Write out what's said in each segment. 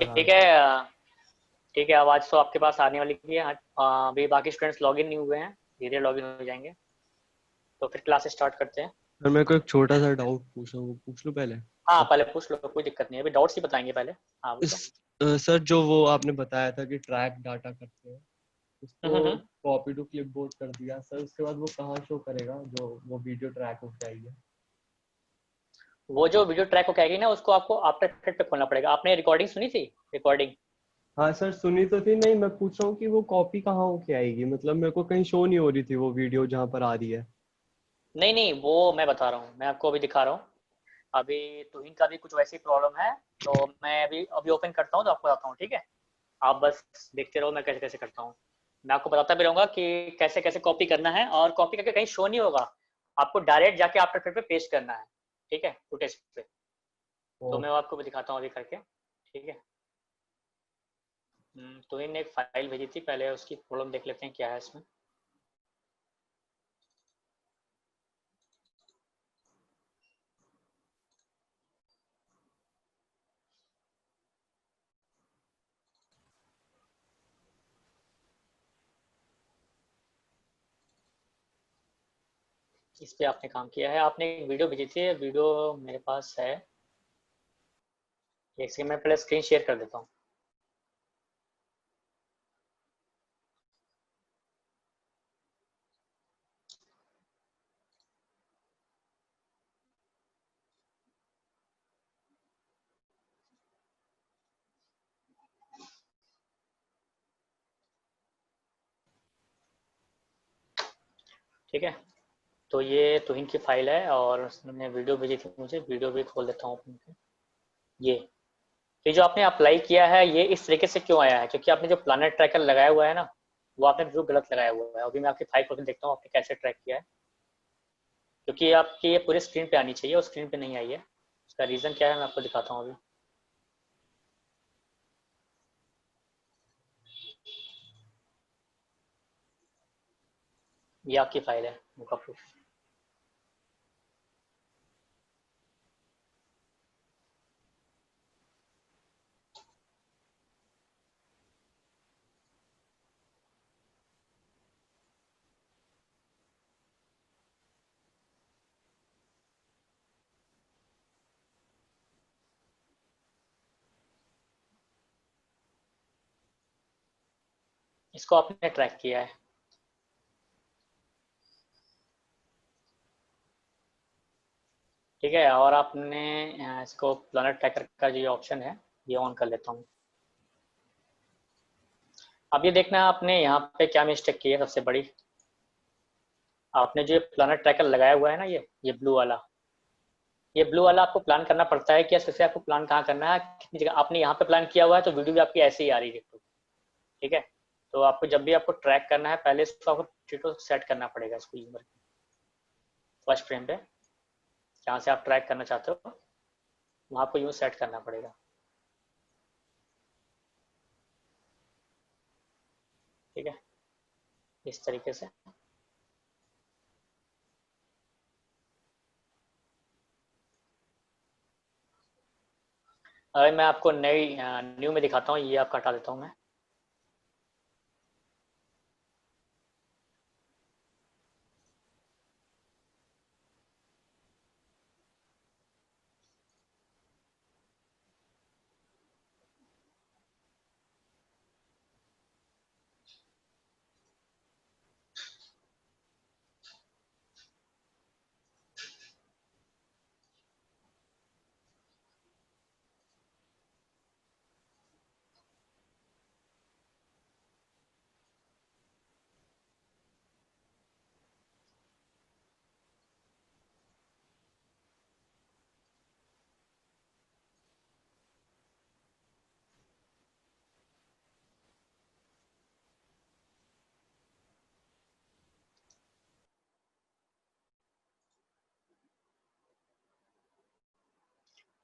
आ, ठीक है। ठीक है, आवाज तो आपके पास आने वाली है। अभी बाकी स्टूडेंट्स लॉगिन नहीं हुए हैं, धीरे लॉगिन हो जाएंगे। तो फिर क्लास स्टार्ट करते हैं। सर मेरे को एक छोटा सा डाउट पूछना, वो पूछ लूँ पहले? हाँ, आप पहले पूछ लो, कोई दिक्कत नहीं है, अभी डाउट्स ही बताएंगे पहले। हाँ, इस पूछो। सर, जो वो आपने बताया था कि ट्रैक डाटा करते हैं, उसको हम्म। कॉपी टू क्लिपबोर्ड कर दिया सर, उसके बाद वो कहाँ शो करेगा जो वो वीडियो ट्रैक हो जाएगी? वो जो वीडियो ट्रैक हो जाएगी ना, उसको आपको आफ्टर इफेक्ट पे खोलना पड़ेगा। आपने रिकॉर्डिंग सुनी थी? रिकॉर्डिंग। हाँ सर, सुनी तो थी। नहीं, मैं पूछ रहा हूँ कि वो कॉपी कहाँ होके आएगी, मतलब मेरे को कहीं शो नहीं हो रही थी वो वीडियो जहाँ पर आ रही है। नहीं नहीं, वो मैं बता रहा हूँ, मैं आपको अभी दिखा रहा हूँ। अभी तो इनका भी कुछ वैसी प्रॉब्लम है। तो मैं अभी अभी ओपन करता हूँ तो आपको बताता हूँ, ठीक है? आप बस देखते रहो मैं कैसे कैसे करता हूँ। मैं आपको बताता भी रहूँगा कि कैसे कैसे कॉपी करना है, और कॉपी करके कहीं शो नहीं होगा। आपको डायरेक्ट जाके आफ्टर इफेक्ट पे पेस्ट करना है, ठीक है, फुटेज पे। ओ, तो मैं वो आपको भी दिखाता हूँ अभी करके, ठीक है। तो इनने एक फाइल भेजी थी, पहले उसकी प्रॉब्लम देख लेते हैं क्या है इसमें। इस पे आपने काम किया है, आपने एक वीडियो भेजी थी, वीडियो मेरे पास है। एक सेकंड, मैं पहले स्क्रीन शेयर कर देता हूँ। ठीक है, तो ये तुहिन की फाइल है, और उसने वीडियो भेजी थी मुझे, वीडियो भी खोल देता हूँ अपने पे। ये जो आपने अप्लाई किया है, ये इस तरीके से क्यों आया है? क्योंकि आपने जो प्लानट ट्रैकर लगाया हुआ है ना, वो आपने जो गलत लगाया हुआ है। अभी मैं आपकी फाइल खोल के देखता हूँ आपने कैसे ट्रैक किया है। क्योंकि आपकी ये पूरे स्क्रीन पे आनी चाहिए और स्क्रीन पे नहीं आई है। उसका रीज़न क्या है मैं आपको दिखाता हूँ अभी। ये आपकी फाइल है, मुका प्रूफ। इसको आपने ट्रैक किया है, ठीक है। और आपने इसको प्लानट ट्रैकर का जो ऑप्शन है, ये ऑन कर लेता हूँ। अब ये देखना आपने यहाँ पे क्या मिस्टेक की है सबसे बड़ी। आपने जो ये प्लानट ट्रैकर लगाया हुआ है ना, ये ब्लू वाला, ये ब्लू वाला आपको प्लान करना पड़ता है कि सबसे आपको प्लान कहाँ करना है, कितनी जगह आपने यहाँ पे प्लान किया हुआ है, तो वीडियो भी आपकी ऐसे ही आ रही है, ठीक है। तो आपको जब भी आपको ट्रैक करना है, पहले इसको आपको पोटैटो सेट करना पड़ेगा, इसको यूजर फर्स्ट फ्रेम पे जहाँ से आप ट्रैक करना चाहते हो, वहाँ आपको यूज सेट करना पड़ेगा, ठीक है, इस तरीके से। अगर मैं आपको नई न्यू में दिखाता हूँ, ये आपका हटा देता हूँ मैं।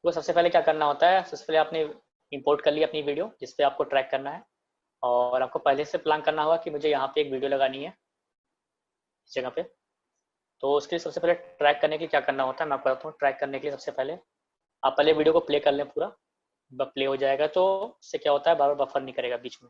वो सबसे पहले क्या करना होता है, सबसे पहले आपने इंपोर्ट कर लिया अपनी वीडियो जिस पे आपको ट्रैक करना है। और आपको पहले से प्लान करना होगा कि मुझे यहाँ पे एक वीडियो लगानी है, इस जगह पे। तो उसके लिए सबसे पहले ट्रैक करने के लिए क्या करना होता है मैं आपको बताता हूँ। ट्रैक करने के लिए सबसे पहले आप पहले वीडियो को प्ले कर लें पूरा, प्ले हो जाएगा, तो इससे क्या होता है बार बार बफर नहीं करेगा बीच में।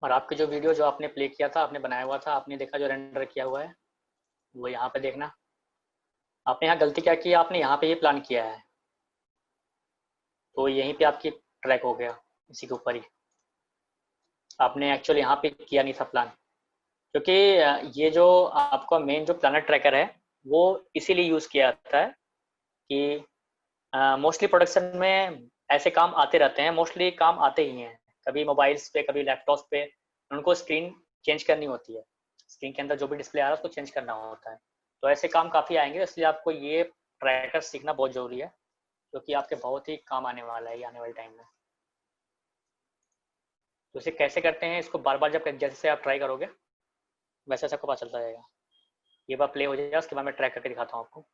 और आपकी जो वीडियो जो आपने प्ले किया था, आपने बनाया हुआ था, आपने देखा जो रेंडर किया हुआ है, वो यहाँ पे देखना। आपने यहाँ गलती क्या की, आपने यहाँ पे ये प्लान किया है, तो यहीं पे आपकी ट्रैक हो गया इसी के ऊपर ही। आपने एक्चुअली यहाँ पे किया नहीं था प्लान, क्योंकि ये जो आपका मेन जो प्लानट ट्रैकर है, वो इसीलिए यूज़ किया जाता है कि मोस्टली प्रोडक्शन में ऐसे काम आते रहते हैं, मोस्टली काम आते ही हैं, कभी मोबाइल्स पे कभी लैपटॉप्स पे, उनको स्क्रीन चेंज करनी होती है, स्क्रीन के अंदर जो भी डिस्प्ले आ रहा है उसको चेंज करना होता है। तो ऐसे काम काफ़ी आएंगे, इसलिए आपको ये ट्रैकर सीखना बहुत ज़रूरी है, क्योंकि आपके बहुत ही काम आने वाला है ये आने वाले टाइम में। तो इसे कैसे करते हैं, इसको बार बार जब जैसे आप ट्राई करोगे वैसे सबको पता चलता जाएगा। ये बार प्ले हो जाएगा, उसके बाद मैं ट्रैक करके दिखाता हूँ आपको।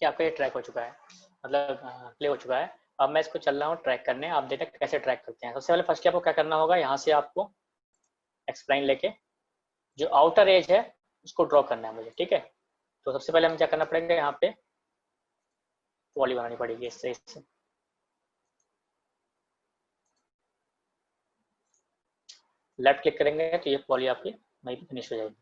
कि आपका ये ट्रैक हो चुका है, मतलब प्ले हो चुका है। अब मैं इसको चल रहा हूँ ट्रैक करने, आप देखते हैं कैसे ट्रैक करते हैं। सबसे पहले फर्स्ट आपको क्या करना होगा, यहाँ से आपको एक्सप्लाइन लेके जो आउटर एज है उसको ड्रॉ करना है मुझे, ठीक है। तो सबसे पहले हमें क्या करना पड़ेगा, यहाँ पे पॉली बनानी पड़ेगी इससे लेफ्ट क्लिक करेंगे तो ये पॉली आपकी वहीं पे फिनिश हो जाएगी।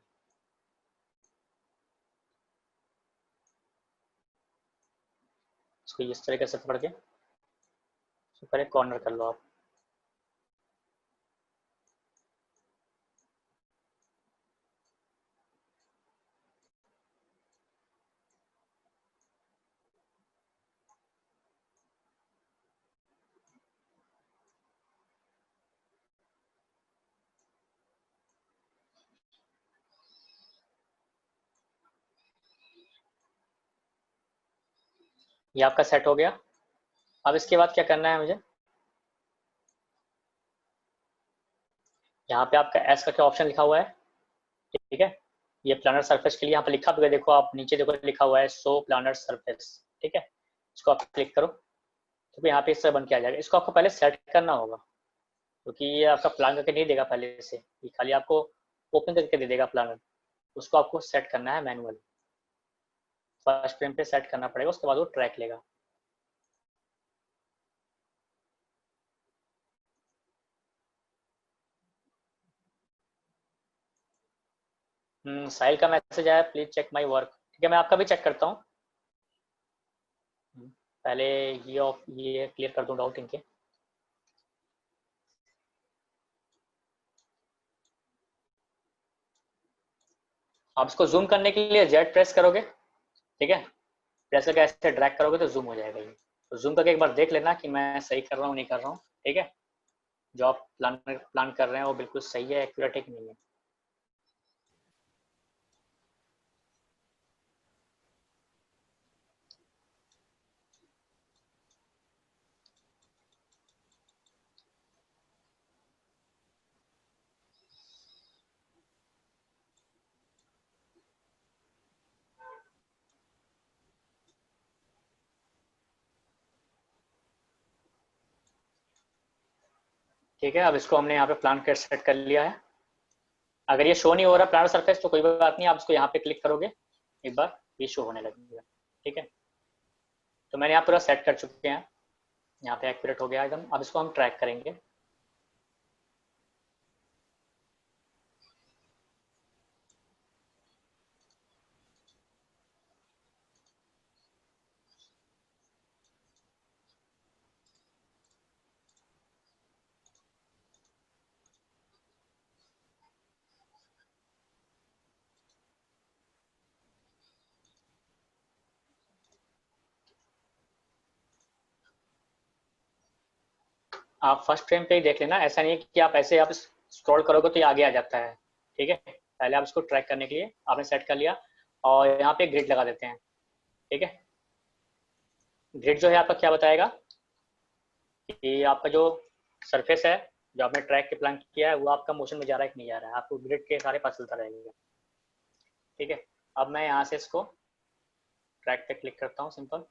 इसको इस तरीके से पकड़ के इसको पहले कॉर्नर कर लो आप। ये आपका सेट हो गया। अब इसके बाद क्या करना है मुझे, यहाँ पे आपका एस का क्या ऑप्शन लिखा हुआ है, ठीक है। ये प्लानर सरफेस के लिए यहाँ पे लिखा भी है, देखो आप नीचे देखो लिखा हुआ है शो प्लानर सरफेस, ठीक है। इसको आप क्लिक करो तो यहाँ पे इस तरह बन के आ जाएगा। इसको आपको पहले सेट करना होगा, क्योंकि ये आपका प्लान करके नहीं देगा पहले से, ये खाली आपको ओपन करके दे देगा प्लानर। उसको आपको सेट करना है मैनुअल, फर्स्ट फ्रेम पे सेट करना पड़ेगा, उसके बाद वो ट्रैक लेगा। साहिल का मैसेज आया, प्लीज चेक माई वर्क, ठीक है मैं आपका भी चेक करता हूँ। पहले ये क्लियर कर दूँ डाउट इनके। आप इसको जूम करने के लिए जेड प्रेस करोगे, ठीक है। प्रेस करके ऐसे ड्रैग करोगे तो जूम हो जाएगा ये। तो जूम करके एक बार देख लेना कि मैं सही कर रहा हूँ नहीं कर रहा हूँ, ठीक है। जो आप प्लान कर रहे हैं वो बिल्कुल सही है, एक्यूरेट है कि नहीं है। ठीक है, अब इसको हमने यहाँ पे प्लान कर सेट कर लिया है। अगर ये शो नहीं हो रहा प्लानर सरफेस तो कोई बात नहीं, आप इसको यहाँ पे क्लिक करोगे एक बार ये शो होने लगेगा। ठीक है, तो मैंने यहाँ पूरा सेट कर चुके हैं, यहाँ पे एक्यूरेट हो गया एकदम। अब इसको हम ट्रैक करेंगे। आप फर्स्ट फ्रेम पे ही देख लेना, ऐसा नहीं है कि आप ऐसे आप स्क्रॉल करोगे तो ये आगे आ जाता है। ठीक है, पहले आप इसको ट्रैक करने के लिए आपने सेट कर लिया और यहाँ पे ग्रिड लगा देते हैं। ठीक है, ग्रिड जो है आपका क्या बताएगा कि आपका जो सरफेस है जो आपने ट्रैक के प्लान किया है वो आपका मोशन में जा रहा है कि नहीं जा रहा है, आपको ग्रिड के सारे पास चलता रहेगा। ठीक है, अब मैं यहाँ से इसको ट्रैक पे क्लिक करता हूँ सिंपल।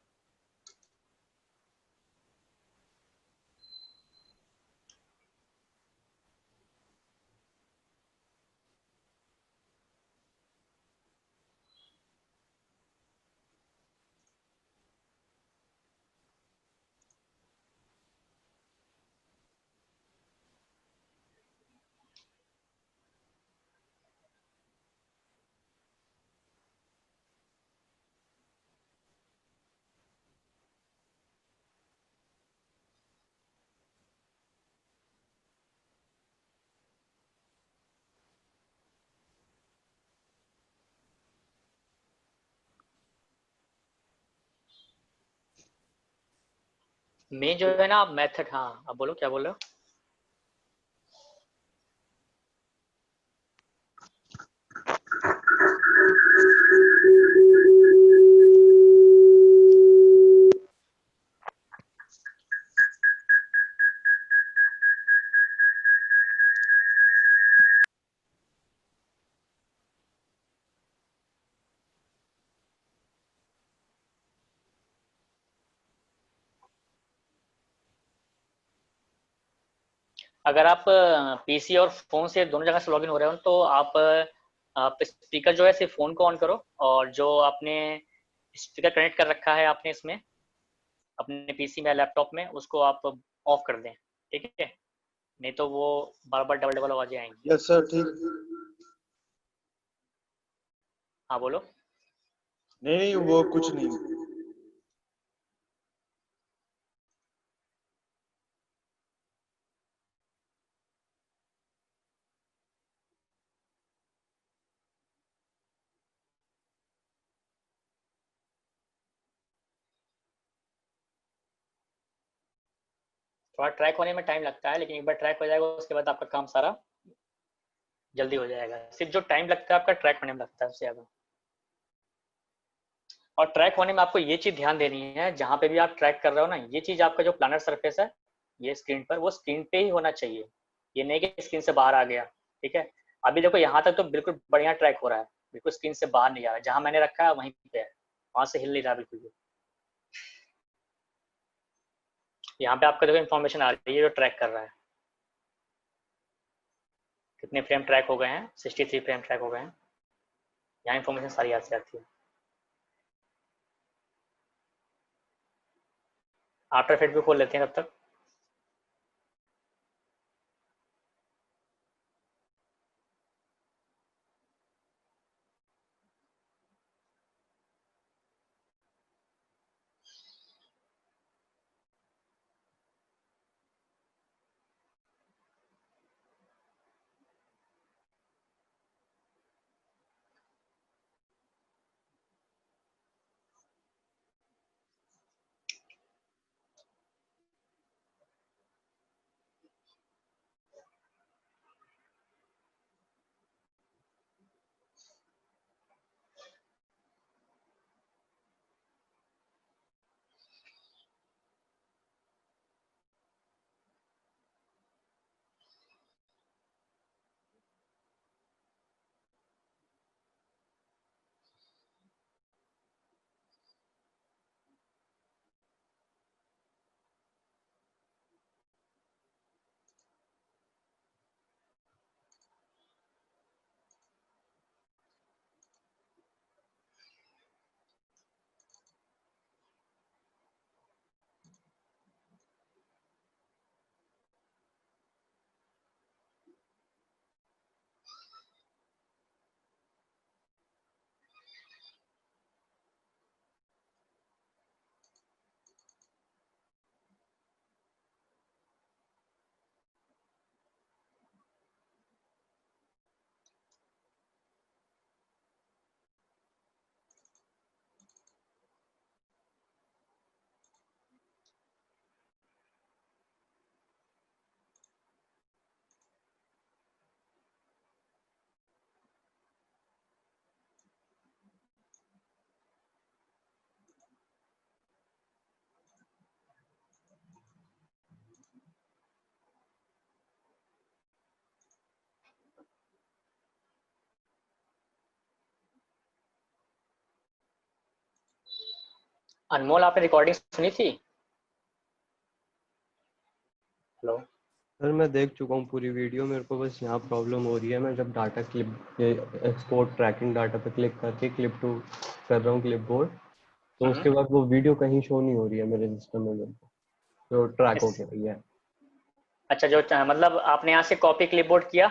मेन जो है ना मेथड, हाँ अब बोलो क्या बोल रहे हो। अगर आप पीसी और फोन से दोनों जगह से लॉगिन हो रहे हो तो आप स्पीकर जो है सिर्फ फोन को ऑन करो, और जो आपने स्पीकर कनेक्ट कर रखा है आपने इसमें अपने पीसी में लैपटॉप में उसको आप ऑफ कर दें। ठीक है, नहीं तो वो बार बार डबल डबल आवाजें आएंगी। यस सर, ठीक। हाँ बोलो। नहीं नहीं, वो कुछ नहीं। थोड़ा ट्रैक होने में टाइम लगता है, लेकिन एक बार ट्रैक हो जाएगा उसके बाद आपका काम सारा जल्दी हो जाएगा। सिर्फ जो टाइम लगता है आपका ट्रैक होने में लगता है उससे ज़्यादा। और ट्रैक होने में आपको ये चीज़ ध्यान देनी है, जहाँ पे भी आप ट्रैक कर रहे हो ना, ये चीज़ आपका जो प्लानर सरफेस है ये स्क्रीन पर, वो स्क्रीन पे ही होना चाहिए। ये नहीं कि स्क्रीन से बाहर आ गया। ठीक है, अभी देखो यहाँ तक तो बिल्कुल बढ़िया ट्रैक हो रहा है, बिल्कुल स्क्रीन से बाहर नहीं जा रहा है, जहाँ मैंने रखा है वहीं पे है, वहाँ से हिल नहीं रहा बिल्कुल भी। यहाँ पे आपका देखो इन्फॉर्मेशन आ रही है जो ट्रैक कर रहा है, कितने फ्रेम ट्रैक हो गए हैं, 63 फ्रेम ट्रैक हो गए हैं। यहाँ इन्फॉर्मेशन सारी याद से आती है। आफ्टर इफेक्ट भी खोल लेते हैं तब तक। अनमोल, आपने रिकॉर्डिंग सुनी थी? हेलो। सर मैं देख चुका हूँ पूरी वीडियो, मेरे को बस यहाँ प्रॉब्लम हो रही है। मैं जब data clip export tracking data पे क्लिक करके क्लिप टू कर रहा हूँ क्लिप बोर्ड, तो हम्म, उसके बाद वो वीडियो कहीं शो नहीं हो रही है मेरे सिस्टम में, मेरे को जो ट्रैक हो इस गई है। अच्छा, जो मतलब आपने यहाँ से कॉपी क्लिपबोर्ड किया,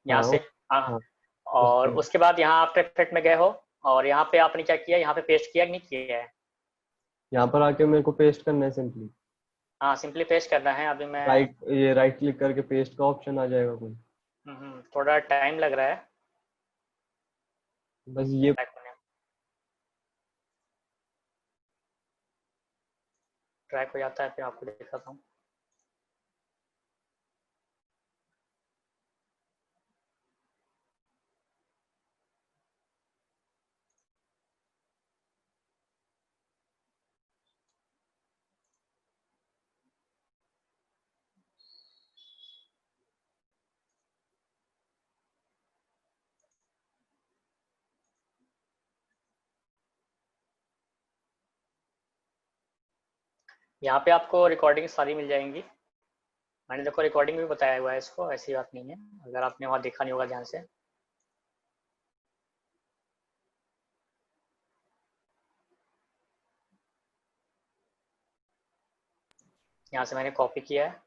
यहाँ हाँ से। हाँ। हाँ और उसके उसके बाद यहाँ आफ्टर इफेक्ट में गए हो, और यहाँ पे आपने क्या किया, यहाँ पे पेस्ट किया कि नहीं किया है? यहाँ पर आके मेरे को पेस्ट करना है सिंपली। हाँ, सिंपली पेस्ट करना है। अभी मैं राइट क्लिक करके पेस्ट का ऑप्शन आ जाएगा कोई। थोड़ा टाइम लग रहा है बस ये। ट्रैक होने। ट्रैक हो जाता है फिर आपको दिखाता हूँ। यहाँ पे आपको रिकॉर्डिंग सारी मिल जाएंगी। मैंने देखो रिकॉर्डिंग भी बताया हुआ है इसको, ऐसी बात नहीं है, अगर आपने वहाँ देखा नहीं होगा ध्यान से। यहाँ से मैंने कॉपी किया है।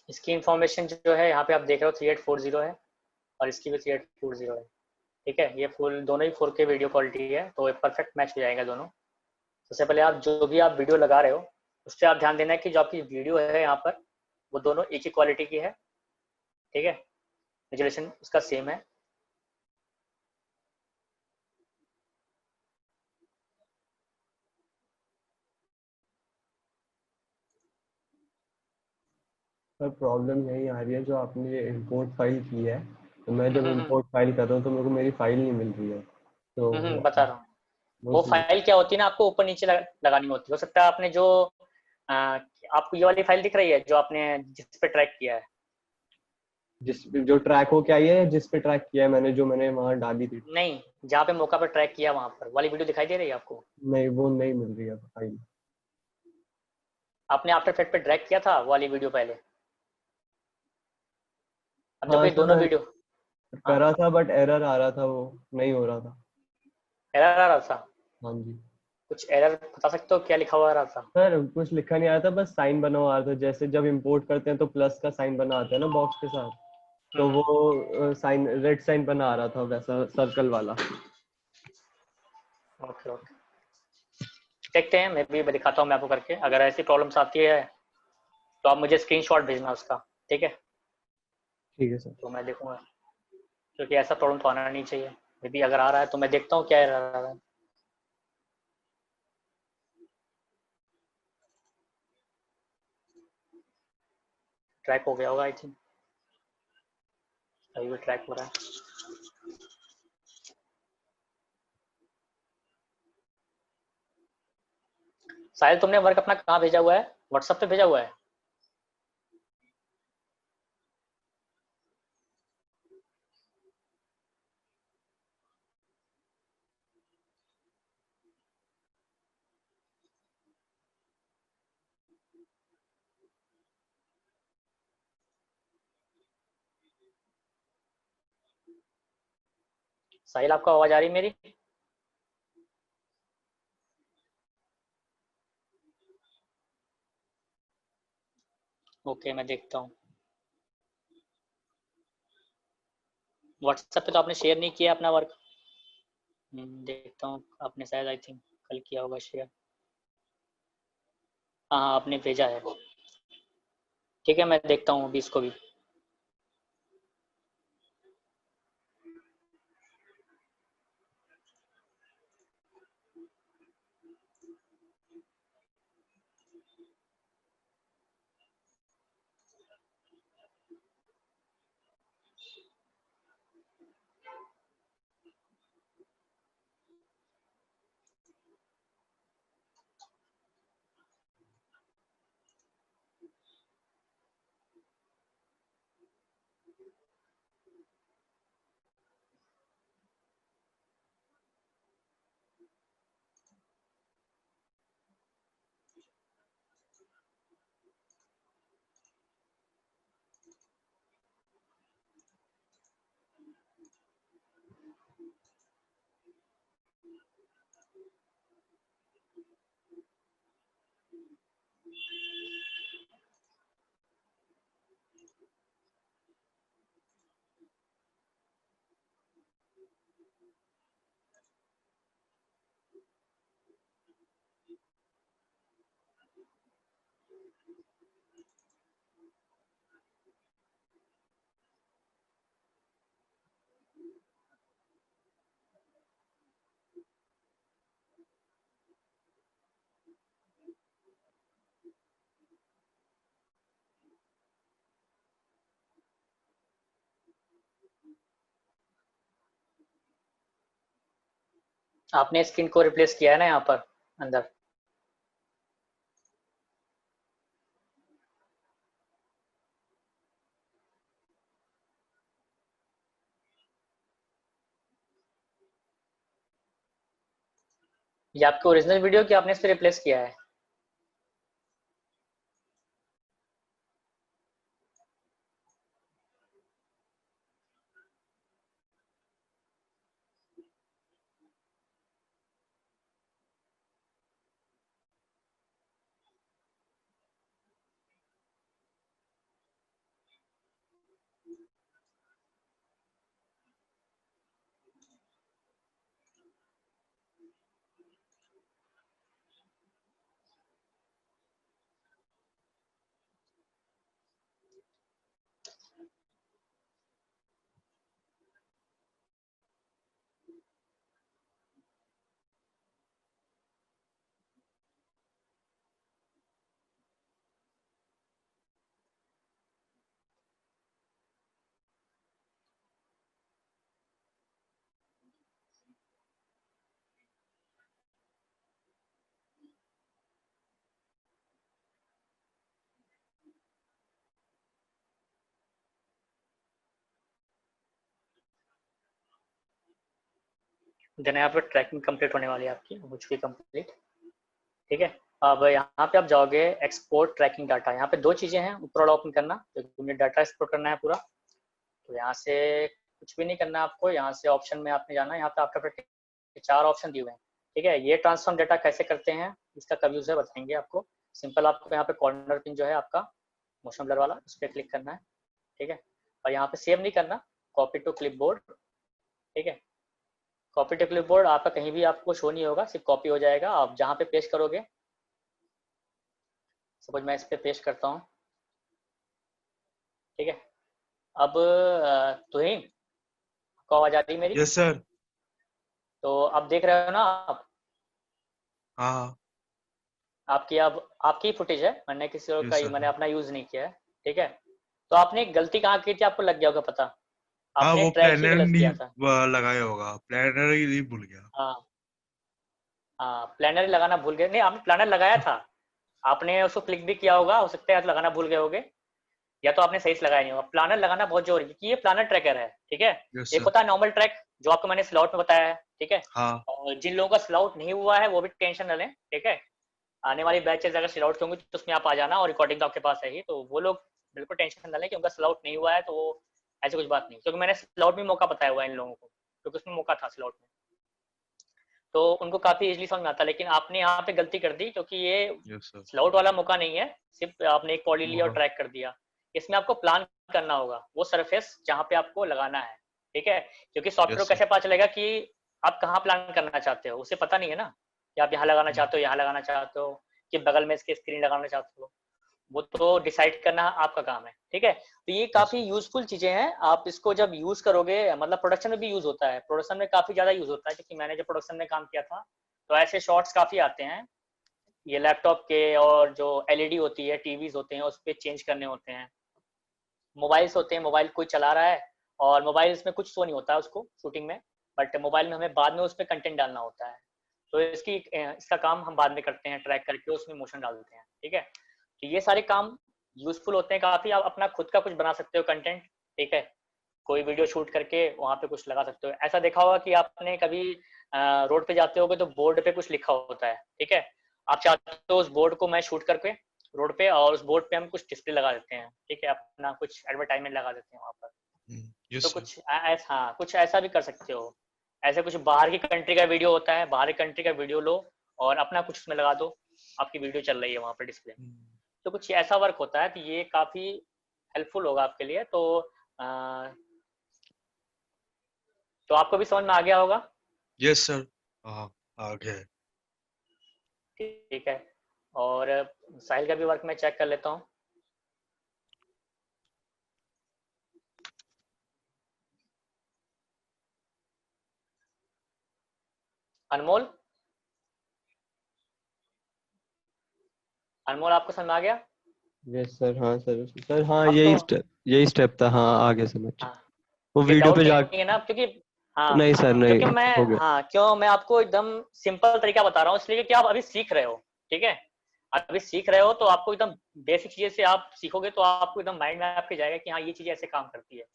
इसकी इंफॉर्मेशन जो है यहाँ पे आप देख रहे हो 3840 है, और इसकी भी 3840 है। ठीक है, ये फुल दोनों ही 4K वीडियो क्वालिटी है, तो ये परफेक्ट मैच हो जाएगा दोनों। सबसे पहले आप जो भी आप वीडियो लगा रहे हो, उस पर आप ध्यान देना है कि जो आपकी वीडियो है यहाँ पर, वो दोनों एक ही क्वालिटी की है। ठीक है, रेजोल्यूशन उसका सेम है। पर प्रॉब्लम यही आ रही है, जो आपने ये इंपोर्ट फाइल की है, तो मैं जब हम्म, इंपोर्ट फाइल कर रहा हूँ तो मेरे को मेरी फाइल नहीं मिल रही है। तो बता रहा हूँ। वो वो उसमें फाइल क्या होती है ना, आपको ऊपर नीचे लगानी होती है। हो सकता है आपने जो आपको ये वाली फाइल दिख रही है जो आपने जिस पे ट्रैक किया है। जिस जो ट्रैक हो क्या है, जिस पे ट्रैक किया है मैंने, जो मैंने वहां डाली थी। नहीं, जहाँ पे मौका पर ट्रैक किया वहां पर वाली वीडियो दिखाई दे रही है आपको? नहीं, वो नहीं मिल रही है फाइल। आपने आफ्टर इफेक्ट पे ड्रैग किया था वो वाली वीडियो पहले। अब हाँ देखो ये सर, दोनों मैं वीडियो। हाँ, करा था बट एरर आ रहा था, वो नहीं हो रहा था। एरर आ रहा था। हाँ जी। कुछ एरर बता सकते हो क्या लिखा हुआ आ रहा था? सर कुछ लिखा नहीं आया था, बस साइन बना हुआ आ रहा था। जैसे जब इंपोर्ट करते हैं तो प्लस का साइन बना आता है ना बॉक्स के साथ, तो हम्म, वो साइन रेड साइन बना आ रहा था, वैसा सर्कल वाला। ओके ओके, देखते हैं। मैं भी दिखाता हूँ मैं आपको करके। अगर ऐसी प्रॉब्लम्स आती है तो आप मुझे स्क्रीनशॉट भेजना उसका। ठीक है, ठीक है सर। तो मैं देखूंगा, क्योंकि ऐसा प्रॉब्लम तो आना नहीं चाहिए। मे बी अगर आ रहा है तो मैं देखता हूँ क्या एरर आ रहा है। ट्रैक हो गया होगा आई थिंक, अभी भी ट्रैक हो रहा है। साहिल, तुमने वर्क अपना कहाँ भेजा हुआ है? व्हाट्सएप पे भेजा हुआ है? साहिल, आपको आवाज आ रही है मेरी? ओके, मैं देखता हूँ। व्हाट्सएप पे तो आपने शेयर नहीं किया अपना वर्क। देखता हूँ, आपने शायद आई थिंक कल किया होगा शेयर। हाँ आपने भेजा है। ठीक है मैं देखता हूँ अभी इसको भी। आपने स्क्रीन को रिप्लेस किया है ना यहाँ पर अंदर। ये आपकी ओरिजिनल वीडियो कि आपने इस पे रिप्लेस किया है? देन यहाँ पे ट्रैकिंग कंप्लीट होने वाली है आपकी, हो चुकी कंप्लीट। ठीक है अब यहाँ पे आप जाओगे एक्सपोर्ट ट्रैकिंग डाटा। यहाँ पे दो चीजें हैं, ऊपर वाला ओपन करना तो तुमने डाटा एक्सपोर्ट करना है पूरा। तो यहाँ से कुछ भी नहीं करना है आपको, यहाँ से ऑप्शन में आपने जाना है। यहाँ पे आपका चार ऑप्शन दिए हुए हैं। ठीक है ये ट्रांसफॉर्म डाटा कैसे करते हैं, इसका कब यूज है बताएंगे आपको। सिंपल आपको यहाँ पे कॉर्नर पिन जो है आपका मोशन ब्लर वाला, उस पर क्लिक करना है। ठीक है और यहाँ पे सेव नहीं करना, कॉपी टू क्लिपबोर्ड। ठीक है कॉपी टू क्लिपबोर्ड आपका कहीं भी आपको शो नहीं होगा, सिर्फ कॉपी हो जाएगा। आप जहाँ पे पेस्ट करोगे, सपोज मैं इस पे पेस्ट करता हूँ। ठीक है अब तुहिन को आवाज आ रही है मेरी? Yes sir. तो अब देख रहे हो ना आप? हाँ आपकी अब आपकी फुटेज है, मैंने किसी और यस का मैंने सर। अपना यूज नहीं किया है। ठीक है तो आपने एक गलती कहाँ की थी आपको लग गया होगा पता। हाँ आपने वो ट्रैक ही प्लानर गलत नहीं किया था। लगाया होगा, प्लानर ही नहीं भूल गया। हाँ हाँ प्लानर लगाना भूल गए। नहीं आपने प्लानर लगाया था, आपने उसको क्लिक भी किया होगा, हो सकता है आप लगाना भूल गए होगे, या तो आपने सही से लगाया नहीं होगा। प्लानर लगाना बहुत जरूरी है क्योंकि ये प्लानर ट्रैकर है। ठीक है यस एक सर। होता है नॉर्मल ट्रैक जो आपको मैंने स्लॉट में बताया है। ठीक है हाँ और जिन लोगों का स्लॉट नहीं हुआ है वो भी टेंशन न लें। ठीक है आने वाली बैचेस अगर स्लॉट होंगी तो उसमें आप आ जाना, और रिकॉर्डिंग तो आपके पास है ही, तो वो लोग बिल्कुल टेंशन न लें कि उनका स्लॉट नहीं हुआ है तो वो ऐसी कुछ बात नहीं, क्योंकि मैंने स्लॉट में मौका बताया हुआ है इन लोगों को, क्योंकि उसमें मौका था स्लॉट में, तो उनको काफी इजीली समझ में आता। लेकिन आपने यहाँ पे गलती कर दी क्योंकि ये यस सर। स्लाउट वाला मौका नहीं है, सिर्फ आपने एक पॉली लिया और हाँ ट्रैक कर दिया। इसमें आपको प्लान करना होगा वो सरफेस जहाँ पे आपको लगाना है। ठीक है क्योंकि सॉफ्टवेयर यस को सर। कैसे पता चलेगा कि आप कहाँ प्लान करना चाहते हो, उसे पता नहीं है ना कि आप यहाँ लगाना चाहते हो, यहाँ लगाना चाहते हो, कि बगल में इसके स्क्रीन लगाना चाहते हो, वो तो डिसाइड करना आपका काम है। ठीक है, तो ये काफी यूजफुल चीजें हैं। आप इसको जब यूज करोगे, मतलब प्रोडक्शन में भी यूज होता है, प्रोडक्शन में काफी ज्यादा यूज होता है, क्योंकि मैंने जब प्रोडक्शन में काम किया था तो ऐसे शॉट्स काफी आते हैं, ये लैपटॉप के, और जो एलईडी होती है, टीवीज होते हैं, उस पर चेंज करने होते हैं, मोबाइल्स होते हैं, मोबाइल कोई चला रहा है और मोबाइल में कुछ शो नहीं होता है उसको शूटिंग में, बट मोबाइल में हमें बाद में उस पर कंटेंट डालना होता है, तो इसका काम हम बाद में करते हैं, ट्रैक करके उसमें मोशन डालते हैं। ठीक है, तो ये सारे काम यूजफुल होते हैं काफी। आप अपना खुद का कुछ बना सकते हो कंटेंट। ठीक है, कोई वीडियो शूट करके वहां पे कुछ लगा सकते हो। ऐसा देखा होगा कि आपने कभी रोड पे जाते होगे तो बोर्ड पे कुछ लिखा होता है। ठीक है, आप चाहते हो उस बोर्ड को मैं शूट करके रोड पे, और उस बोर्ड पे हम कुछ डिस्प्ले लगा देते हैं। ठीक है, अपना कुछ एडवर्टाइजमेंट लगा देते हैं वहां पर। तो कुछ ऐसा, हाँ, कुछ ऐसा भी कर सकते हो। ऐसे कुछ बाहर की कंट्री का वीडियो होता है, बाहर की कंट्री का वीडियो लो और अपना कुछ उसमें लगा दो, आपकी वीडियो चल रही है वहां पर डिस्प्ले। तो कुछ ऐसा वर्क होता है, तो ये काफी हेल्पफुल होगा आपके लिए। तो आपको भी समझ में आ गया होगा? यस सर, आ गया। ठीक है, और साहिल का भी वर्क मैं चेक कर लेता हूँ। अनमोल, अनमोल आपको समझ में आ गया? यस सर, हाँ सर, सर हाँ अब तो यही स्टेप था, हाँ आगे समझ। हाँ, वो ये वीडियो डाउट पे जा। नहीं है ना, क्योंकि हाँ, नहीं सर, क्योंकि नहीं मैं, हो गया। हाँ, क्यों मैं आपको एकदम सिंपल तरीका बता रहा हूँ, इसलिए कि आप अभी सीख रहे हो। ठीक है, अभी सीख रहे हो तो आपको एकदम बेसिक चीजें से आप सीखोगे तो आपको एकदम माइंड में आपके जाएगा कि हाँ ये चीजें ऐसे काम करती है।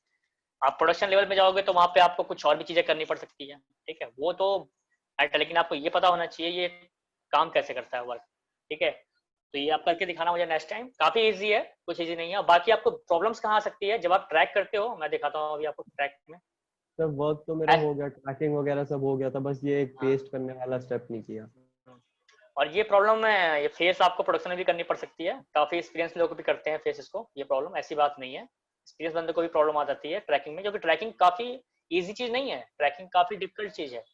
आप प्रोडक्शन लेवल में जाओगे तो वहां पे आपको कुछ और भी चीजें करनी पड़ सकती है। ठीक है, वो तो है, लेकिन आपको ये पता होना चाहिए ये काम कैसे करता है वर्क। ठीक है, तो ये आप करके दिखाना मुझे नेक्स्ट टाइम। काफी इजी है, कुछ इजी नहीं है। बाकी आपको प्रॉब्लम्स कहाँ आ सकती है जब आप ट्रैक करते हो, मैं दिखाता हूँ अभी आपको ट्रैक में। सर वर्क तो मेरा हो गया, ट्रैकिंग वगैरह सब हो गया था, बस ये एक हाँ, पेस्ट करने वाला स्टेप नहीं किया। और ये प्रॉब्लम है, ये फेस आपको प्रोडक्शन में भी करनी पड़ सकती है। काफी एक्सपीरियंस लोग भी करते हैं फेस इसको, ये प्रॉब्लम ऐसी बात नहीं है। एक्सपीरियंस बंदे को भी प्रॉब्लम आ जाती है ट्रैकिंग में, क्योंकि ट्रैकिंग काफी इजी चीज नहीं है, ट्रैकिंग काफी डिफिकल्ट चीज है।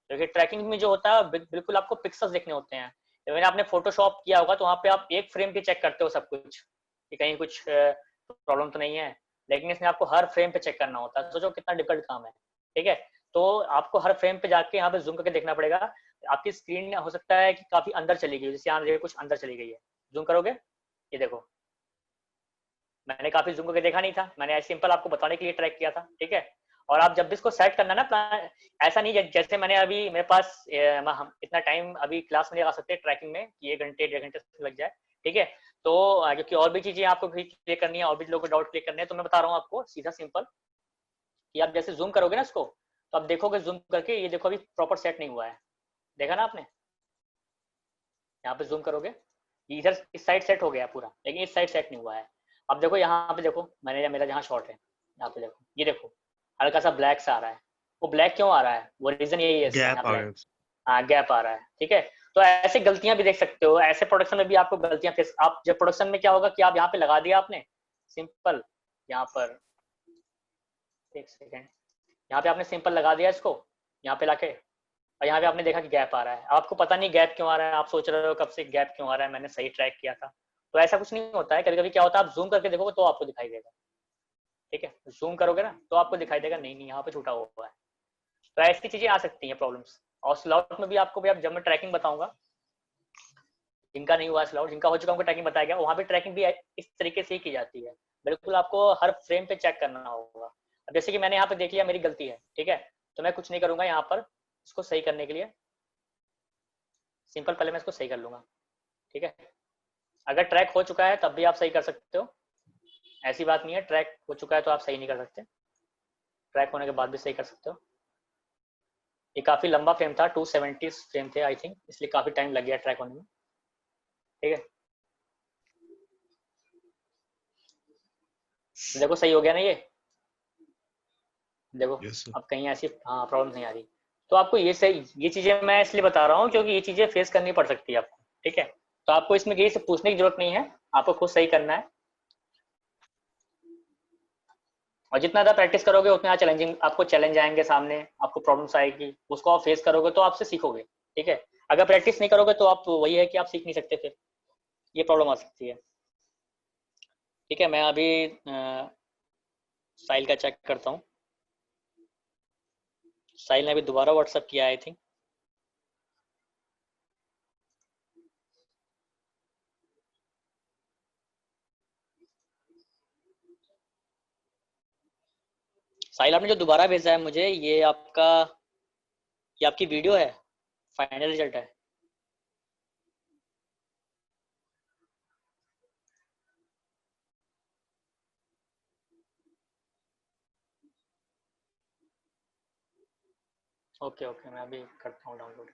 क्योंकि ट्रैकिंग में जो होता है बिल्कुल आपको पिक्सल्स देखने होते हैं। मैंने आपने फोटोशॉप किया होगा तो वहाँ पे आप एक फ्रेम पे चेक करते हो सब कुछ कि कहीं कुछ प्रॉब्लम तो नहीं है, लेकिन इसमें आपको हर फ्रेम पे चेक करना होता है। सोचो कितना डिफिकल्ट काम है। ठीक है, तो आपको हर फ्रेम पे जाके यहाँ पे जूम करके देखना पड़ेगा। आपकी स्क्रीन हो सकता है कि काफी अंदर चली गई, जैसे यहाँ देखो कुछ अंदर चली गई है, जूम करोगे, ये देखो मैंने काफी जूम करके देखा नहीं था, मैंने ऐसे सिंपल आपको बताने के लिए ट्रैक किया था। ठीक है, और आप जब भी इसको सेट करना ना, ऐसा नहीं जैसे मैंने अभी मेरे पास हम इतना टाइम अभी क्लास में नहीं लगा सकते ट्रैकिंग में कि 1 घंटे 1.5 घंटे लग जाए। ठीक है, तो क्योंकि और भी चीजें आपको क्लियर करनी है, और भी लोगों को डाउट क्लियर करने हैं, तो मैं बता रहा हूँ आपको सीधा सिंपल कि आप जैसे जूम करोगे ना इसको, तो आप देखोगे जूम करके, ये देखो अभी प्रॉपर सेट नहीं हुआ है, देखा ना आपने? यहाँ पे जूम करोगे, इधर इस साइड सेट हो गया पूरा, लेकिन इस साइड सेट नहीं हुआ है। अब देखो यहाँ पे, देखो मैंने मेरा जहाँ शॉट है, यहाँ पे देखो, ये देखो हल्का सा ब्लैक सा आ रहा है। वो ब्लैक क्यों आ रहा है? वो रीजन यही है इसका, यहाँ गैप आ ब्लैक, गया। हाँ गैप आ रहा है। ठीक है, तो ऐसे गलतियां भी देख सकते हो, ऐसे प्रोडक्शन में भी आपको गलतियां फेस, आप जब प्रोडक्शन में क्या होगा कि आप यहाँ पे लगा दिया आपने सिंपल, यहाँ पर एक सेकेंड, यहाँ पे आपने सिंपल लगा दिया इसको, यहाँ पे लाके, और यहाँ पे आपने देखा कि गैप आ रहा है। आपको पता नहीं गैप क्यों आ रहा है, आप सोच रहे हो कब से गैप क्यों आ रहा है, मैंने सही ट्रैक किया था। तो ऐसा कुछ नहीं होता है, कभी कभी क्या होता है आप जूम करके देखोगे तो आपको दिखाई देगा। ठीक है, जूम करोगे ना तो आपको दिखाई देगा नहीं नहीं यहाँ पे छूटा हुआ है। तो ऐसी चीजें आ सकती हैं प्रॉब्लम्स। और स्लॉट में भी आपको भी, आप जब मैं ट्रैकिंग बताऊंगा, जिनका नहीं हुआ स्लॉट, जिनका हो चुका उनको ट्रैकिंग बताया गया, वहाँ पे ट्रैकिंग भी इस तरीके से ही की जाती है। बिल्कुल आपको हर फ्रेम पे चेक करना होगा। अब जैसे कि मैंने यहाँ पे देख लिया मेरी गलती है, ठीक है, तो मैं कुछ नहीं करूंगा यहाँ पर इसको सही करने के लिए, सिंपल पहले मैं इसको सही कर लूंगा। ठीक है, अगर ट्रैक हो चुका है तब भी आप सही कर सकते हो, ऐसी बात नहीं है ट्रैक हो चुका है तो आप सही नहीं कर सकते, ट्रैक होने के बाद भी सही कर सकते हो। ये काफी लंबा फ्रेम था, 270 फ्रेम थे आई थिंक, इसलिए काफी टाइम लग गया ट्रैक होने में। ठीक है, देखो सही हो गया ना ये, देखो यस सर। अब कहीं ऐसी हाँ प्रॉब्लम नहीं आ रही। तो आपको ये सही, ये चीजें मैं इसलिए बता रहा हूँ क्योंकि ये चीजें फेस करनी पड़ सकती है आपको। ठीक है, तो आपको इसमें किसी से पूछने की जरूरत नहीं है, आपको खुद सही करना है, और जितना ज़्यादा प्रैक्टिस करोगे उतना चैलेंजिंग, आपको चैलेंज आएंगे सामने, आपको प्रॉब्लम्स आएगी, उसको आप फेस करोगे तो आपसे सीखोगे। ठीक है। अगर प्रैक्टिस नहीं करोगे तो आप वही है कि आप सीख नहीं सकते, फिर ये प्रॉब्लम आ सकती है। ठीक है, मैं अभी साहिल का चेक करता हूँ। साहिल ने अभी दोबारा व्हाट्सअप किया आई थिंक। साहिल आपने जो दोबारा भेजा है मुझे, ये आपकी वीडियो है, फाइनल रिजल्ट है? ओके ओके, मैं अभी करता हूँ डाउनलोड।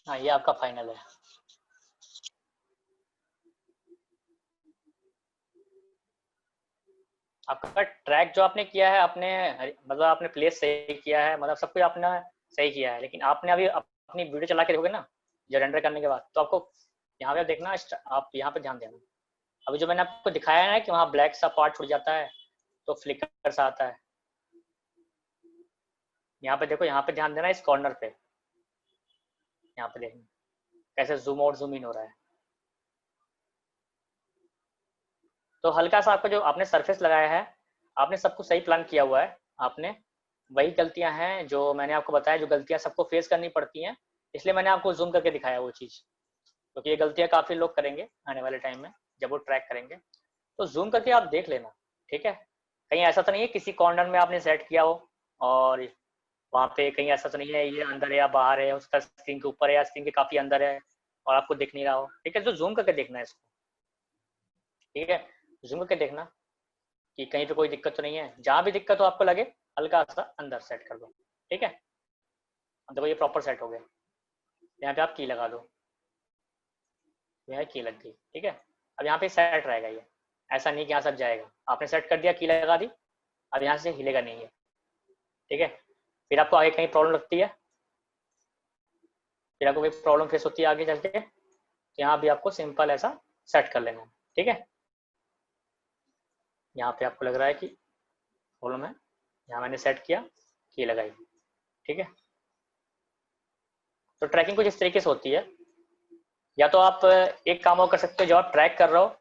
हाँ, ये आपका फाइनल है। आपका ट्रैक जो आपने किया है, आपने मतलब आपने प्लेस सही किया है, मतलब सब कुछ आपने सही किया है, लेकिन आपने अभी अपनी वीडियो चला के देखोगे ना, जो रेंडर करने के बाद, तो आपको यहाँ पे देखना, आप यहाँ पे ध्यान देना। अभी जो मैंने आपको दिखाया है ना कि वहाँ ब्लैक सा पार्ट छूट जाता है तो फ्लिकर सा आता है, यहाँ पे देखो, यहाँ पे ध्यान देना, इस कॉर्नर पे, यहाँ पे देखना कैसे जूम आउट जूम इन हो रहा है। तो हल्का सा आपका जो आपने सरफेस लगाया है, आपने सब कुछ सही प्लान किया हुआ है, आपने वही गलतियां हैं जो मैंने आपको बताया, जो गलतियां सबको फेस करनी पड़ती हैं, इसलिए मैंने आपको जूम करके दिखाया वो चीज़, क्योंकि ये गलतियां काफ़ी लोग करेंगे आने वाले टाइम में जब वो ट्रैक करेंगे। तो जूम करके आप देख लेना, ठीक है। कहीं ऐसा तो नहीं है किसी कॉर्नर में आपने सेट किया हो और वहाँ पे कहीं ऐसा तो नहीं है ये अंदर है या बाहर है, उसका स्क्रीन के ऊपर है या स्क्रीन के काफ़ी अंदर है और आपको दिख नहीं रहा हो, ठीक है। तो जूम करके देखना है इसको, ठीक है। जूम करके देखना कि कहीं पे कोई दिक्कत तो नहीं है, जहाँ भी दिक्कत हो आपको लगे हल्का सा अंदर सेट कर दो, ठीक है। अब देखो ये प्रॉपर सेट हो गया, यहाँ पे आप की लगा दो, यहाँ की लग गई, ठीक है। अब यहाँ पे सेट रहेगा ये, ऐसा नहीं कि यहाँ सब जाएगा, आपने सेट कर दिया, की लगा दी, अब यहाँ से हिलेगा नहीं है, ठीक है। फिर आपको आगे कहीं प्रॉब्लम लगती है, फिर आपको कोई प्रॉब्लम फेस होती है आगे चल के, तो यहाँ भी आपको सिंपल ऐसा सेट कर लेना है, ठीक है। यहाँ पे आपको लग रहा है कि प्रॉब्लम है, यहाँ मैंने सेट किया, की लगाई, ठीक है। तो ट्रैकिंग कुछ इस तरीके से होती है। या तो आप एक काम और कर सकते हो, जो आप ट्रैक कर रहे हो,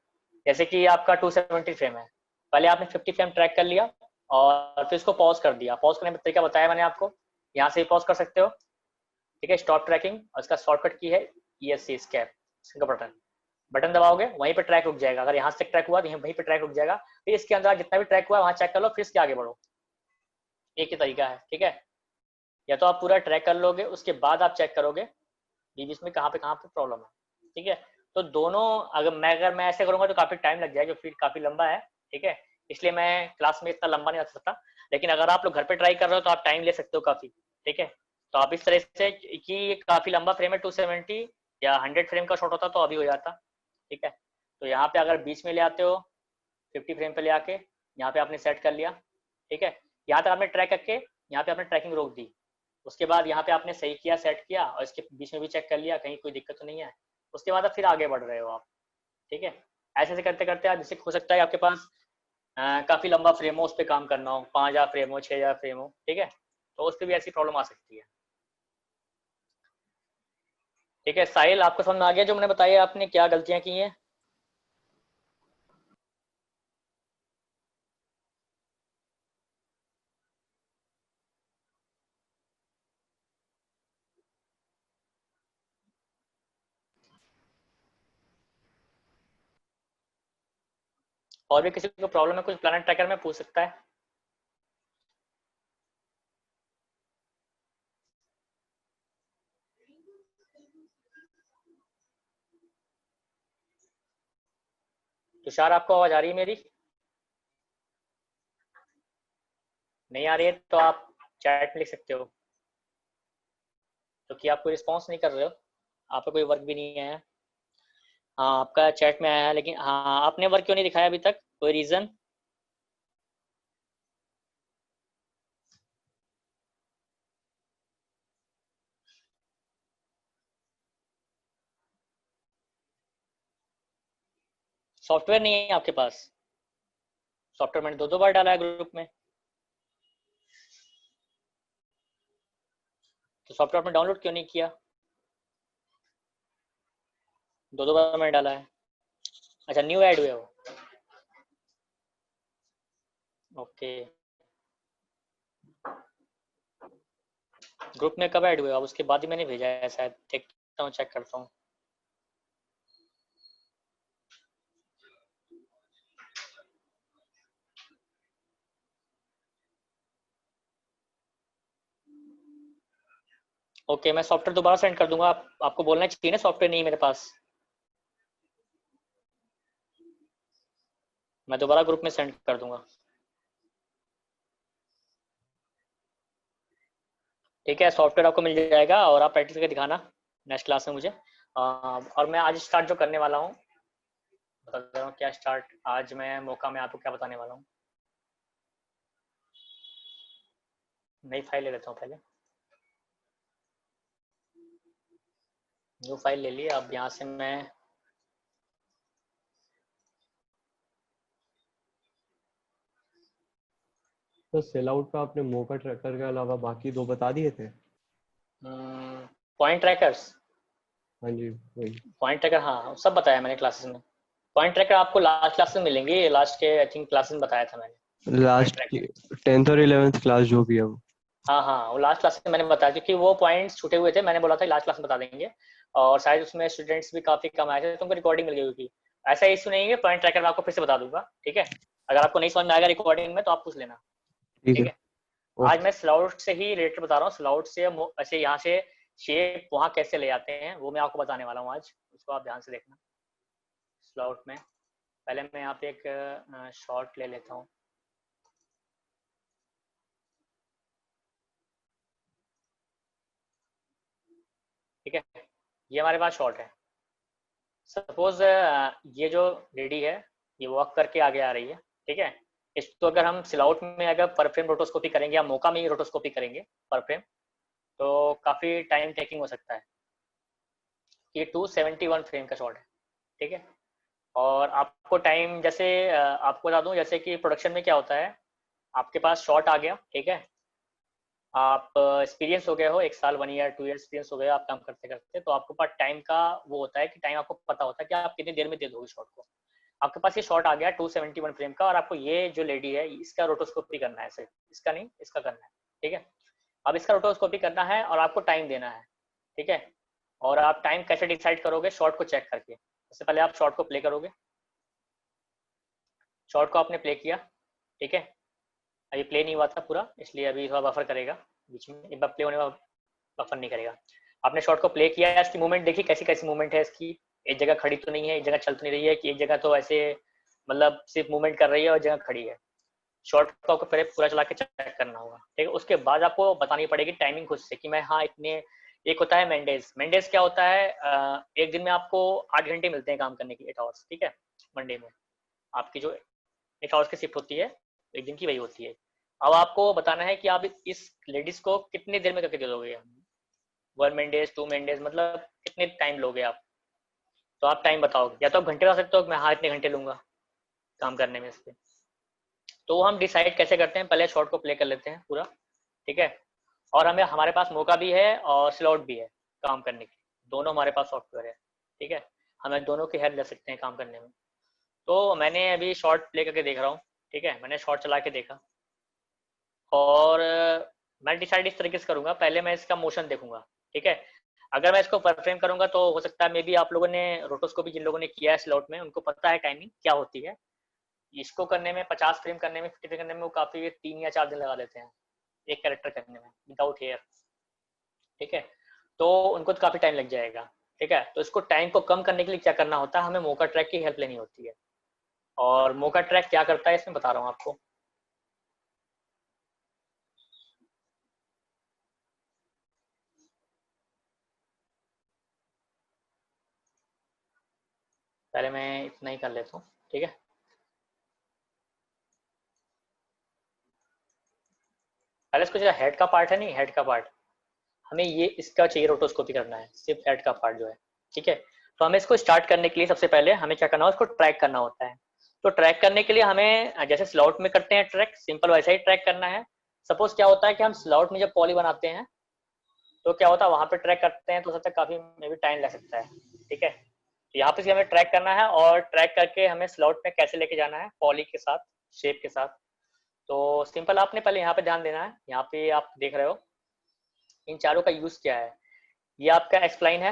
जैसे कि आपका 270 फ्रेम है, पहले आपने 50 फ्रेम ट्रैक कर लिया और फिर इसको पॉज कर दिया। पॉज करने का तरीका बताया मैंने आपको, यहाँ से भी पॉज कर सकते हो, ठीक है। स्टॉप ट्रैकिंग और इसका शॉर्टकट की है ESC स्केप, इसका बटन बटन दबाओगे वहीं पे ट्रैक रुक जाएगा। अगर यहाँ से ट्रैक हुआ तो वहीं पे ट्रैक रुक जाएगा, फिर इसके अंदर जितना भी ट्रैक हुआ वहाँ चेक कर लो, फिर इसके आगे बढ़ो। एक ही तरीका है, ठीक है। या तो आप पूरा ट्रैक कर लोगे, उसके बाद आप चेक करोगे बीच में कहाँ पे प्रॉब्लम है, ठीक है। तो दोनों, अगर मैं ऐसे करूँगा तो काफ़ी टाइम लग जाएगा, फिर काफ़ी लंबा है, ठीक है। इसलिए मैं क्लास में इतना लंबा नहीं रख सकता, लेकिन अगर आप लोग घर पे ट्राई कर रहे हो तो आप टाइम ले सकते हो काफ़ी, ठीक है। तो आप इस तरह से कि काफ़ी लंबा फ्रेम है 270 या 100 फ्रेम का शॉट होता तो अभी हो जाता, ठीक है। तो यहाँ पे अगर बीच में ले आते हो 50 फ्रेम पे ले आके यहाँ पे आपने सेट कर लिया, ठीक है। यहाँ तक आपने ट्रैक करके यहाँ पे आपने ट्रैकिंग रोक दी, उसके बाद यहाँ पे आपने सही किया, सेट किया और इसके बीच में भी चेक कर लिया कहीं कोई दिक्कत तो नहीं है, उसके बाद आप फिर आगे बढ़ रहे हो आप, ठीक है। ऐसे ऐसे करते करते आप, जैसे हो सकता है आपके पास काफ़ी लंबा फ्रेम हो, उस पर काम करना हो, 5000 फ्रेम हो, 6000 फ्रेम हो, ठीक है। तो उस पर भी ऐसी प्रॉब्लम आ सकती है, ठीक है। साहिल, आपको समझ में आ गया जो मैंने बताया आपने क्या गलतियां की हैं? और भी किसी को प्रॉब्लम है कुछ प्लानट ट्रैकर में पूछ सकता है। तुषार आपको आवाज आ रही है मेरी? नहीं आ रही है तो आप चैट में लिख सकते हो, क्योंकि आप कोई रिस्पॉन्स नहीं कर रहे हो, आपका कोई वर्क भी नहीं है। हाँ आपका चैट में आया है, लेकिन हाँ आपने वर्क क्यों नहीं दिखाया अभी तक, कोई रीजन? सॉफ्टवेयर नहीं है आपके पास? सॉफ्टवेयर मैंने 2 बार डाला है ग्रुप में, तो सॉफ्टवेयर आपने डाउनलोड क्यों नहीं किया? 2 बार मैंने डाला है। अच्छा न्यू ऐड हुए हो? ओके, ग्रुप में कब ऐड हुए हो आप? उसके बाद ही मैंने भेजा है शायद, देखता हूँ चेक करता हूँ। ओके मैं सॉफ्टवेयर दोबारा सेंड कर दूंगा, आपको बोलना चाहिए ना सॉफ्टवेयर नहीं है मेरे पास। मैं दोबारा ग्रुप में सेंड कर दूंगा, ठीक है? सॉफ्टवेयर आपको मिल जाएगा और आप प्रैक्टिस करके दिखाना नेक्स्ट क्लास में मुझे। और मैं आज स्टार्ट जो करने वाला हूँ, बता रहा हूँ क्या स्टार्ट आज मैं मौका में आपको क्या बताने वाला हूँ। नई फाइल ले लेता हूँ पहले, न्यू फाइल ले ली। अब यहाँ से मैं तो सेल आउट पे आपने मोका ट्रैकर के अलावा बाकी 2 बता दिए थे। पॉइंट ट्रैकर्स, हाँ जी वही। पॉइंट ट्रैकर हाँ सब बताया मैंने क्लासेस में। पॉइंट ट्रैकर आपको लास्ट क्लास में मिलेंगे, लास्ट के आई थिंक क्लासेस में बताया था मैंने पॉइंट लास्ट की ट्रैकर। 10th और 11th क्लास जो भी है वो। हाँ हाँ वो लास्ट क्लास में मैंने बताया, क्योंकि वो पॉइंट्स छूटे हुए थे, मैंने बोला था लास्ट क्लास में बता देंगे। और शायद उसमें स्टूडेंट्स भी काफी कम आए थे तो उनको रिकॉर्डिंग मिल गई होगी। ऐसा इशू नहीं है, पॉइंट ट्रैकर मैं आपको फिर से बता दूंगा, ठीक है? अगर आपको नहीं समझ में आएगा रिकॉर्डिंग में तो आप पूछ लेना, ठीक ठीक है। है? आज ओके। मैं स्लाउट से ही रिलेटेड बता रहा हूँ, स्लाउट से ऐसे यहाँ से शेप वहाँ कैसे ले आते हैं वो मैं आपको बताने वाला हूँ आज, उसको आप ध्यान से देखना। स्लाउट में पहले मैं यहाँ पे एक शॉर्ट ले लेता हूँ, ठीक है? ये हमारे पास शॉर्ट है। सपोज ये जो लेडी है ये वॉक करके आगे आ रही है, ठीक है? इसको अगर हम सिलाउट में अगर पर फ्रेम रोटोस्कोपी करेंगे या मौका में ही रोटोस्कोपी करेंगे पर फ्रेम, तो काफ़ी टाइम टेकिंग हो सकता है। ये 271 फ्रेम का शॉट है, ठीक है? और आपको टाइम जैसे आपको बता दूं, जैसे कि प्रोडक्शन में क्या होता है, आपके पास शॉट आ गया, ठीक है? आप एक्सपीरियंस हो गए हो 1 साल 1 ईयर 2 ईयर एक्सपीरियंस हो गया आप काम करते करते, तो आपके पास टाइम का वो होता है कि टाइम आपको पता होता है कि आप कितनी देर में दे दोगे शॉट को। आपके पास ये शॉट आ गया 271 फ्रेम का, और आपको ये जो लेडी है इसका रोटोस्कोपी करना है, सिर्फ इसका नहीं इसका करना है, ठीक है? अब इसका रोटोस्कोपी करना है और आपको टाइम देना है, ठीक है? और आप टाइम कैसे डिसाइड करोगे? शॉट को चेक करके। सबसे पहले आप शॉट को प्ले करोगे, शॉट को आपने प्ले किया, ठीक है? अभी प्ले नहीं हुआ था पूरा, इसलिए अभी थोड़ा बफर करेगा बीच में, एक बार प्ले होने में बफर नहीं करेगा। आपने शॉट को प्ले किया है, इसकी मूवमेंट देखी कैसी कैसी मूवमेंट है इसकी, एक जगह खड़ी तो नहीं है, एक जगह चल तो नहीं रही है, कि एक जगह तो ऐसे मतलब सिर्फ मूवमेंट कर रही है और जगह खड़ी है। शॉट को आपको पहले पूरा चला के चेक करना होगा, ठीक है? उसके बाद आपको बतानी पड़ेगी टाइमिंग खुद से कि मैं हाँ इतने। एक होता है मेंडेज, मेंडेज क्या होता है, एक दिन में आपको 8 घंटे मिलते हैं काम करने की, 8 आवर्स, ठीक है? मंडे में आपकी जो 8 आवर्स की शिफ्ट होती है एक दिन की वही होती है। अब आपको बताना है कि आप इस लेडीज को कितनी देर में करके दे दोगे, 1 मेंडेज 2 मेंडेज मतलब कितने टाइम लोगे आप? तो आप टाइम बताओगे, या तो आप घंटे बता सकते हो मैं हाँ इतने घंटे लूंगा काम करने में इसके। तो हम डिसाइड कैसे करते हैं, पहले शॉर्ट को प्ले कर लेते हैं पूरा, ठीक है? और हमें हमारे पास मौका भी है और स्लॉट भी है काम करने की, दोनों हमारे पास सॉफ्टवेयर है, ठीक है? हमें दोनों की हेल्प ले सकते हैं काम करने में। तो मैंने अभी शॉर्ट प्ले करके देख रहा हूँ, ठीक है? मैंने शॉर्ट चला के देखा और मैं डिसाइड इस तरीके से करूंगा, पहले मैं इसका मोशन देखूंगा, ठीक है? अगर मैं इसको पर फ्रेम करूंगा तो हो सकता है मे बी आप लोगों ने रोटोस्कोपी जिन लोगों ने किया है स्लॉट में उनको पता है टाइमिंग क्या होती है। इसको करने में 50 फ्रेम करने में 50 फ्रेम करने में वो काफी 3 या 4 दिन लगा देते हैं एक कैरेक्टर करने में विदाउट हेयर। ठीक है, तो उनको तो काफी टाइम लग जाएगा। ठीक है, तो इसको टाइम को कम करने के लिए क्या करना होता है, हमें मोका ट्रैक की हेल्प लेनी होती है। और मोका ट्रैक क्या करता है इसमें बता रहा हूँ आपको। पहले मैं इतना ही कर लेता हूँ। ठीक है, पहले इसको जो हेड का पार्ट है, नहीं हेड का पार्ट, हमें ये इसका चाहिए रोटोस्कोपी करना है, सिर्फ हेड का पार्ट जो है। ठीक है, तो हमें इसको स्टार्ट करने के लिए सबसे पहले हमें क्या करना है, उसको ट्रैक करना होता है। तो ट्रैक करने के लिए हमें जैसे स्लॉट में करते हैं ट्रैक, सिंपल वैसा ही ट्रैक करना है। सपोज क्या होता है कि हम स्लॉट में जब पॉली बनाते हैं तो क्या होता है वहां पे ट्रैक करते हैं तो सकता है काफी मे भी टाइम लग सकता है। ठीक है, तो यहाँ पे हमें ट्रैक करना है और ट्रैक करके हमें स्लॉट में कैसे लेके जाना है पॉली के साथ, शेप के साथ। तो सिंपल आपने पहले यहाँ पे ध्यान देना है। यहाँ पे आप देख रहे हो इन चारों का यूज क्या है। ये आपका एक्सप्लाइन है।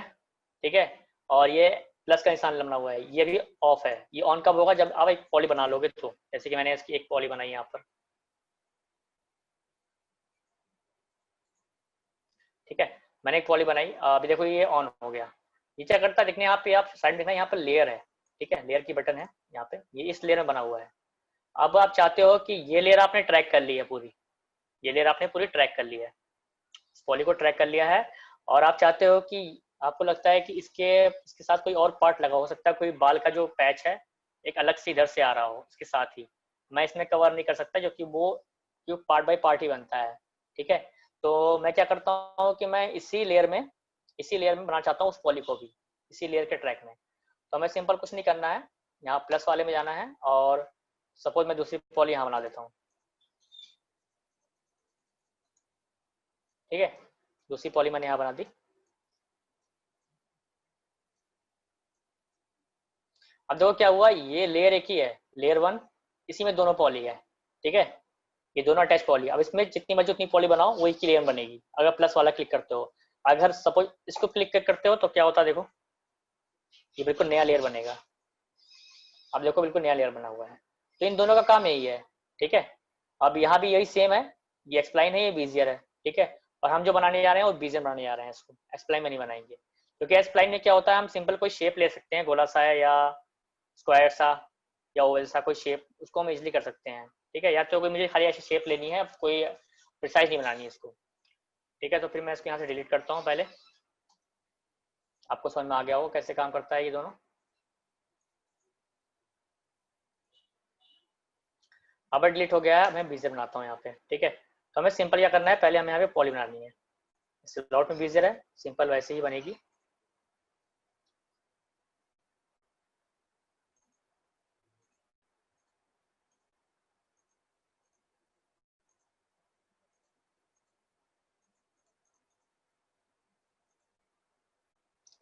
ठीक है, और ये प्लस का निशान लमना हुआ है, ये भी ऑफ है। ये ऑन कब होगा, जब आप एक पॉली बना लोगे। तो जैसे कि मैंने इसकी एक पॉली बनाई यहाँ पर। ठीक है, मैंने एक पॉली बनाई, अभी देखो ये ऑन हो गया। ये क्या करता है देखने, यहाँ पे आप साइड देखना, यहाँ पर लेयर है। ठीक है, लेयर की बटन है यहाँ पे, ये इस लेयर में बना हुआ है। अब आप चाहते हो कि ये लेयर आपने ट्रैक कर ली है पूरी, ये लेयर आपने पूरी ट्रैक कर ली है, इस पॉली को ट्रैक कर लिया है। और आप चाहते हो कि आपको लगता है कि इसके साथ कोई और पार्ट लगा हो सकता है, कोई बाल का जो पैच है एक अलग से इधर से आ रहा हो इसके साथ ही, मैं इसमें कवर नहीं कर सकता जो कि वो जो पार्ट बाय पार्ट ही बनता है। ठीक है, तो मैं क्या करता हूँ कि मैं इसी लेयर में बनाना चाहता हूँ उस पॉली को भी, इसी लेयर के ट्रैक में। तो हमें सिंपल कुछ नहीं करना है, यहाँ प्लस वाले में जाना है और सपोज मैं दूसरी पॉली यहाँ बना देता हूँ। ठीक है, दूसरी पॉली मैंने यहाँ बना दी। अब देखो क्या हुआ, ये लेयर एक ही है, लेयर 1, इसी में दोनों पॉली है। ठीक है, ये दोनों अटैच पॉली। अब इसमें जितनी मर्जी उतनी पॉली बनाओ, वही की लेयर बनेगी अगर प्लस वाला क्लिक करते हो। अगर सपोज इसको क्लिक करते हो तो क्या होता है, देखो ये बिल्कुल नया लेयर बनेगा। अब देखो बिल्कुल नया लेयर बना हुआ है। तो इन दोनों का काम यही है। ठीक है, अब यहाँ भी यही सेम है, ये एक्सप्लाइन है, ये बीजियर है। ठीक है, और हम जो बनाने जा रहे हैं वो बीजियर बनाने जा रहे हैं, इसको एक्सप्लाइन में नहीं बनाएंगे। क्योंकि एक्सप्लाइन में क्या होता है, हम सिंपल कोई शेप ले सकते हैं, गोला सा है या स्क्वायर सा या ओवल सा कोई शेप, उसको हम इजिली कर सकते हैं। ठीक है, या तो कोई मुझे खाली ऐसी शेप लेनी है, कोई प्रिसाइज नहीं बनानी है इसको। ठीक है, तो फिर मैं इसको यहाँ से डिलीट करता हूँ। पहले आपको समझ में आ गया हो कैसे काम करता है ये दोनों। अब डिलीट हो गया है, मैं बीजर बनाता हूँ यहाँ पे। ठीक है, तो हमें सिंपल क्या करना है, पहले हमें यहाँ पे पॉली बनानी है। स्लॉट में बीजर है, सिंपल वैसे ही बनेगी।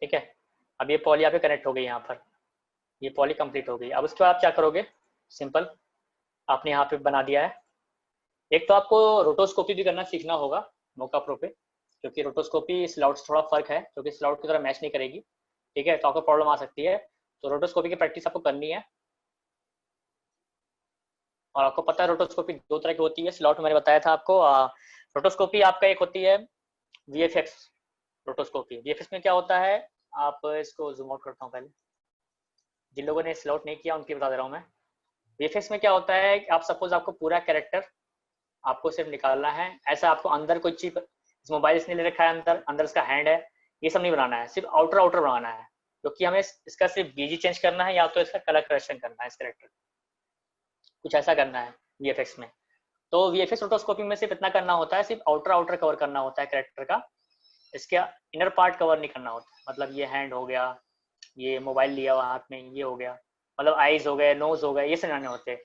ठीक है, अब ये पॉली यहाँ पे कनेक्ट हो गई, यहाँ पर ये पॉली कंप्लीट हो गई। अब उसके बाद आप क्या करोगे, सिंपल आपने यहाँ पे बना दिया है। एक तो आपको रोटोस्कोपी भी करना सीखना होगा मोका प्रो पे, क्योंकि रोटोस्कोपी स्लाउट से थोड़ा फर्क है, क्योंकि स्लाउट की तरह मैच नहीं करेगी। ठीक है, तो आपको प्रॉब्लम आ सकती है। तो रोटोस्कोपी की प्रैक्टिस आपको करनी है। और आपको पता है रोटोस्कोपी दो तरह की होती है, स्लॉट में मैंने बताया था आपको। रोटोस्कोपी आपका एक होती है वीएफएक्स रोटोस्कोपी। वीएफएक्स में क्या होता है, आप इसको जूम आउट करता हूँ पहले, जिन लोगों ने स्लॉट नहीं किया उनकी बता दे रहा हूँ मैं। वीएफएक्स में क्या होता है, आप सपोज आपको पूरा कैरेक्टर आपको सिर्फ निकालना है, ऐसा आपको अंदर कोई चीज, इस मोबाइल इसने ले रखा है, अंदर अंदर इसका हैंड है, ये सब नहीं बनाना है, सिर्फ आउटर आउटर बनाना है। क्योंकि हमें इसका सिर्फ बीजी चेंज करना है या तो इसका कलर करेक्शन करना है, इस कैरेक्टर कुछ ऐसा करना है वीएफएक्स में। तो वीएफएक्स रोटोस्कोपी में सिर्फ इतना करना होता है, सिर्फ आउटर आउटर कवर करना होता है कैरेक्टर का, इसके इनर पार्ट कवर नहीं करना होता। मतलब ये हैंड हो गया, ये मोबाइल लिया हुआ हाथ में, ये हो गया, मतलब आईज हो गए, नोज हो गए, ये समझाने होते हैं।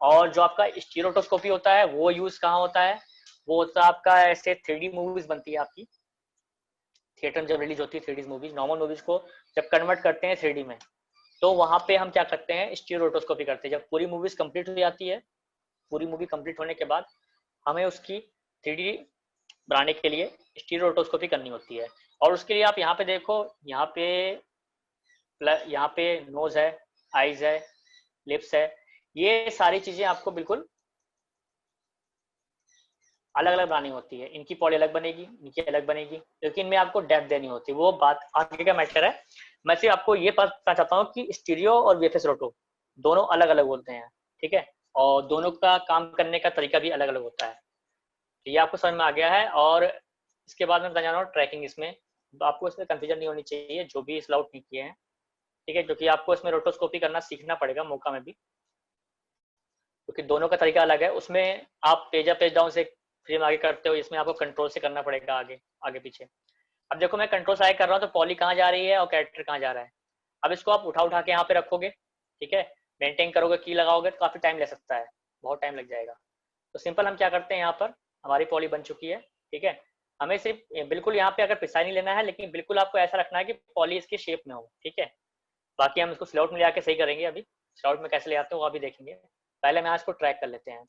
और जो आपका स्टीरियोटोस्कोपी होता है वो यूज कहाँ होता है, वो होता है आपका ऐसे 3D मूवीज बनती है आपकी, थिएटर में जब रिलीज होती है 3D मूवीज, नॉर्मल मूवीज को जब कन्वर्ट करते हैं 3D में, तो वहां पे हम क्या करते हैं, स्टीरियोटोस्कोपी करते हैं। जब पूरी मूवीज कंप्लीट हो जाती है, पूरी मूवी कंप्लीट होने के बाद हमें उसकी 3D बनाने के लिए स्टीरियोटोस्कोपी करनी होती है। और उसके लिए आप यहाँ पे देखो, यहाँ पे नोज है, आईज है, लिप्स है, ये सारी चीजें आपको बिल्कुल अलग अलग बनानी होती है। इनकी पॉली अलग बनेगी, इनकी अलग बनेगी, क्योंकि इनमें आपको डेप्थ देनी होती है। वो बात आगे का मैटर है। मैं सिर्फ आपको ये बताना चाहता हूँ कि स्टीरियो और वीएफएस रोटो दोनों अलग अलग होते हैं, ठीक है, और दोनों का काम करने का तरीका भी अलग अलग होता है। तो ये आपको समझ में आ गया है। और इसके बाद मैं बताने जा रहा हूँ ट्रैकिंग। इसमें तो आपको इसमें कंफ्यूजन नहीं होनी चाहिए, जो भी इस आउट नहीं किए हैं, ठीक है, क्योंकि आपको इसमें रोटोस्कोपी करना सीखना पड़ेगा मौका में भी, क्योंकि दोनों का तरीका अलग है। उसमें आप पेज अप पेज डाउन से फ्रेम आगे करते हो, इसमें आपको कंट्रोल से करना पड़ेगा आगे आगे पीछे। अब देखो मैं कंट्रोल से आगे कर रहा हूँ तो पॉली कहाँ जा रही है और कैरेक्टर कहाँ जा रहा है। अब इसको आप उठा उठा के यहाँ पे रखोगे, ठीक है, मेंटेन करोगे, की लगाओगे तो काफी टाइम ले सकता है, बहुत टाइम लग जाएगा। तो सिंपल हम क्या करते हैं, यहाँ पर हमारी पॉली बन चुकी है, ठीक है। हमें सिर्फ बिल्कुल यहाँ पे अगर पिसाई नहीं लेना है, लेकिन बिल्कुल आपको ऐसा रखना है कि पॉली इसकी शेप में हो, ठीक है। बाकी हम इसको स्लॉट में ले आके सही करेंगे। अभी स्लॉट में कैसे ले आते हैं वो अभी देखेंगे। पहले मैं इसको ट्रैक कर लेते हैं।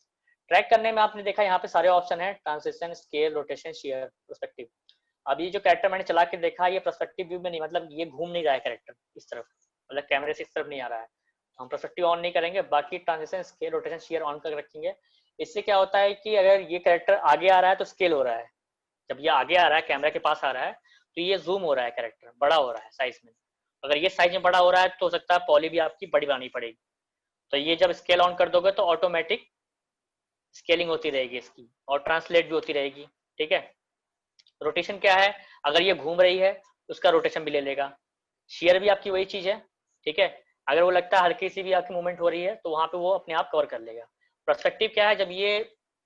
ट्रैक करने में आपने देखा यहाँ पे सारे ऑप्शन है, transition, scale, rotation, share, perspective. अब ये जो कैरेक्टर मैंने चला के देखा, ये पर्सपेक्टिव व्यू में नहीं, मतलब ये घूम नहीं रहा है कैरेक्टर इस तरफ, मतलब कैमरे से इस तरफ नहीं आ रहा है। तो हम पर्सपेक्टिव ऑन नहीं करेंगे, बाकी transition, scale, rotation, share on कर रखेंगे। इससे क्या होता है कि अगर ये कैरेक्टर आगे आ रहा है तो स्केल हो रहा है, जब ये आगे आ रहा है कैमरा के पास आ रहा है तो ये जूम हो रहा है, कैरेक्टर बड़ा हो रहा है साइज में। अगर ये साइज में बड़ा हो रहा है तो हो सकता है पॉली भी आपकी बड़ी बनानी पड़ेगी। तो ये जब स्केल ऑन कर दोगे तो ऑटोमेटिक स्केलिंग होती रहेगी इसकी, और ट्रांसलेट भी होती रहेगी, ठीक है। रोटेशन क्या है, अगर ये घूम रही है तो उसका रोटेशन भी ले लेगा। शेयर भी आपकी वही चीज है, ठीक है, अगर वो लगता है हल्की सी भी आपकी मूवमेंट हो रही है तो वहां पे वो अपने आप कवर कर लेगा। पर्सपेक्टिव क्या है, जब ये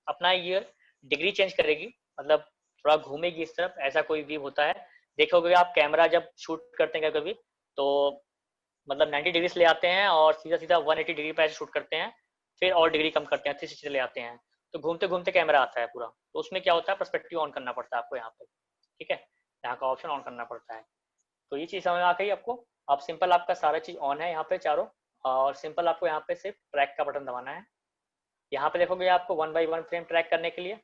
अपना ये डिग्री चेंज करेगी, मतलब थोड़ा घूमेगी इस तरफ, ऐसा कोई व्यू होता है। देखोगे आप कैमरा जब शूट करते हैं कभी तो मतलब 90 डिग्री से ले आते हैं और सीधा सीधा 180 डिग्री पर शूट करते हैं, फिर और डिग्री कम करते हैं, 360 ले आते हैं, तो घूमते घूमते कैमरा आता है पूरा। तो उसमें क्या होता है, पर्सपेक्टिव ऑन करना पड़ता है आपको यहाँ पे, ठीक है, यहाँ का ऑप्शन ऑन करना पड़ता है। तो ये चीज़ समझ में आ गई आपको। अब सिंपल आपका सारा चीज़ ऑन है यहाँ पे चारों, और सिंपल आपको यहाँ पे सिर्फ ट्रैक का बटन दबाना है। यहाँ पे देखोगे आपको 1 बाई 1 फ्रेम ट्रैक करने के लिए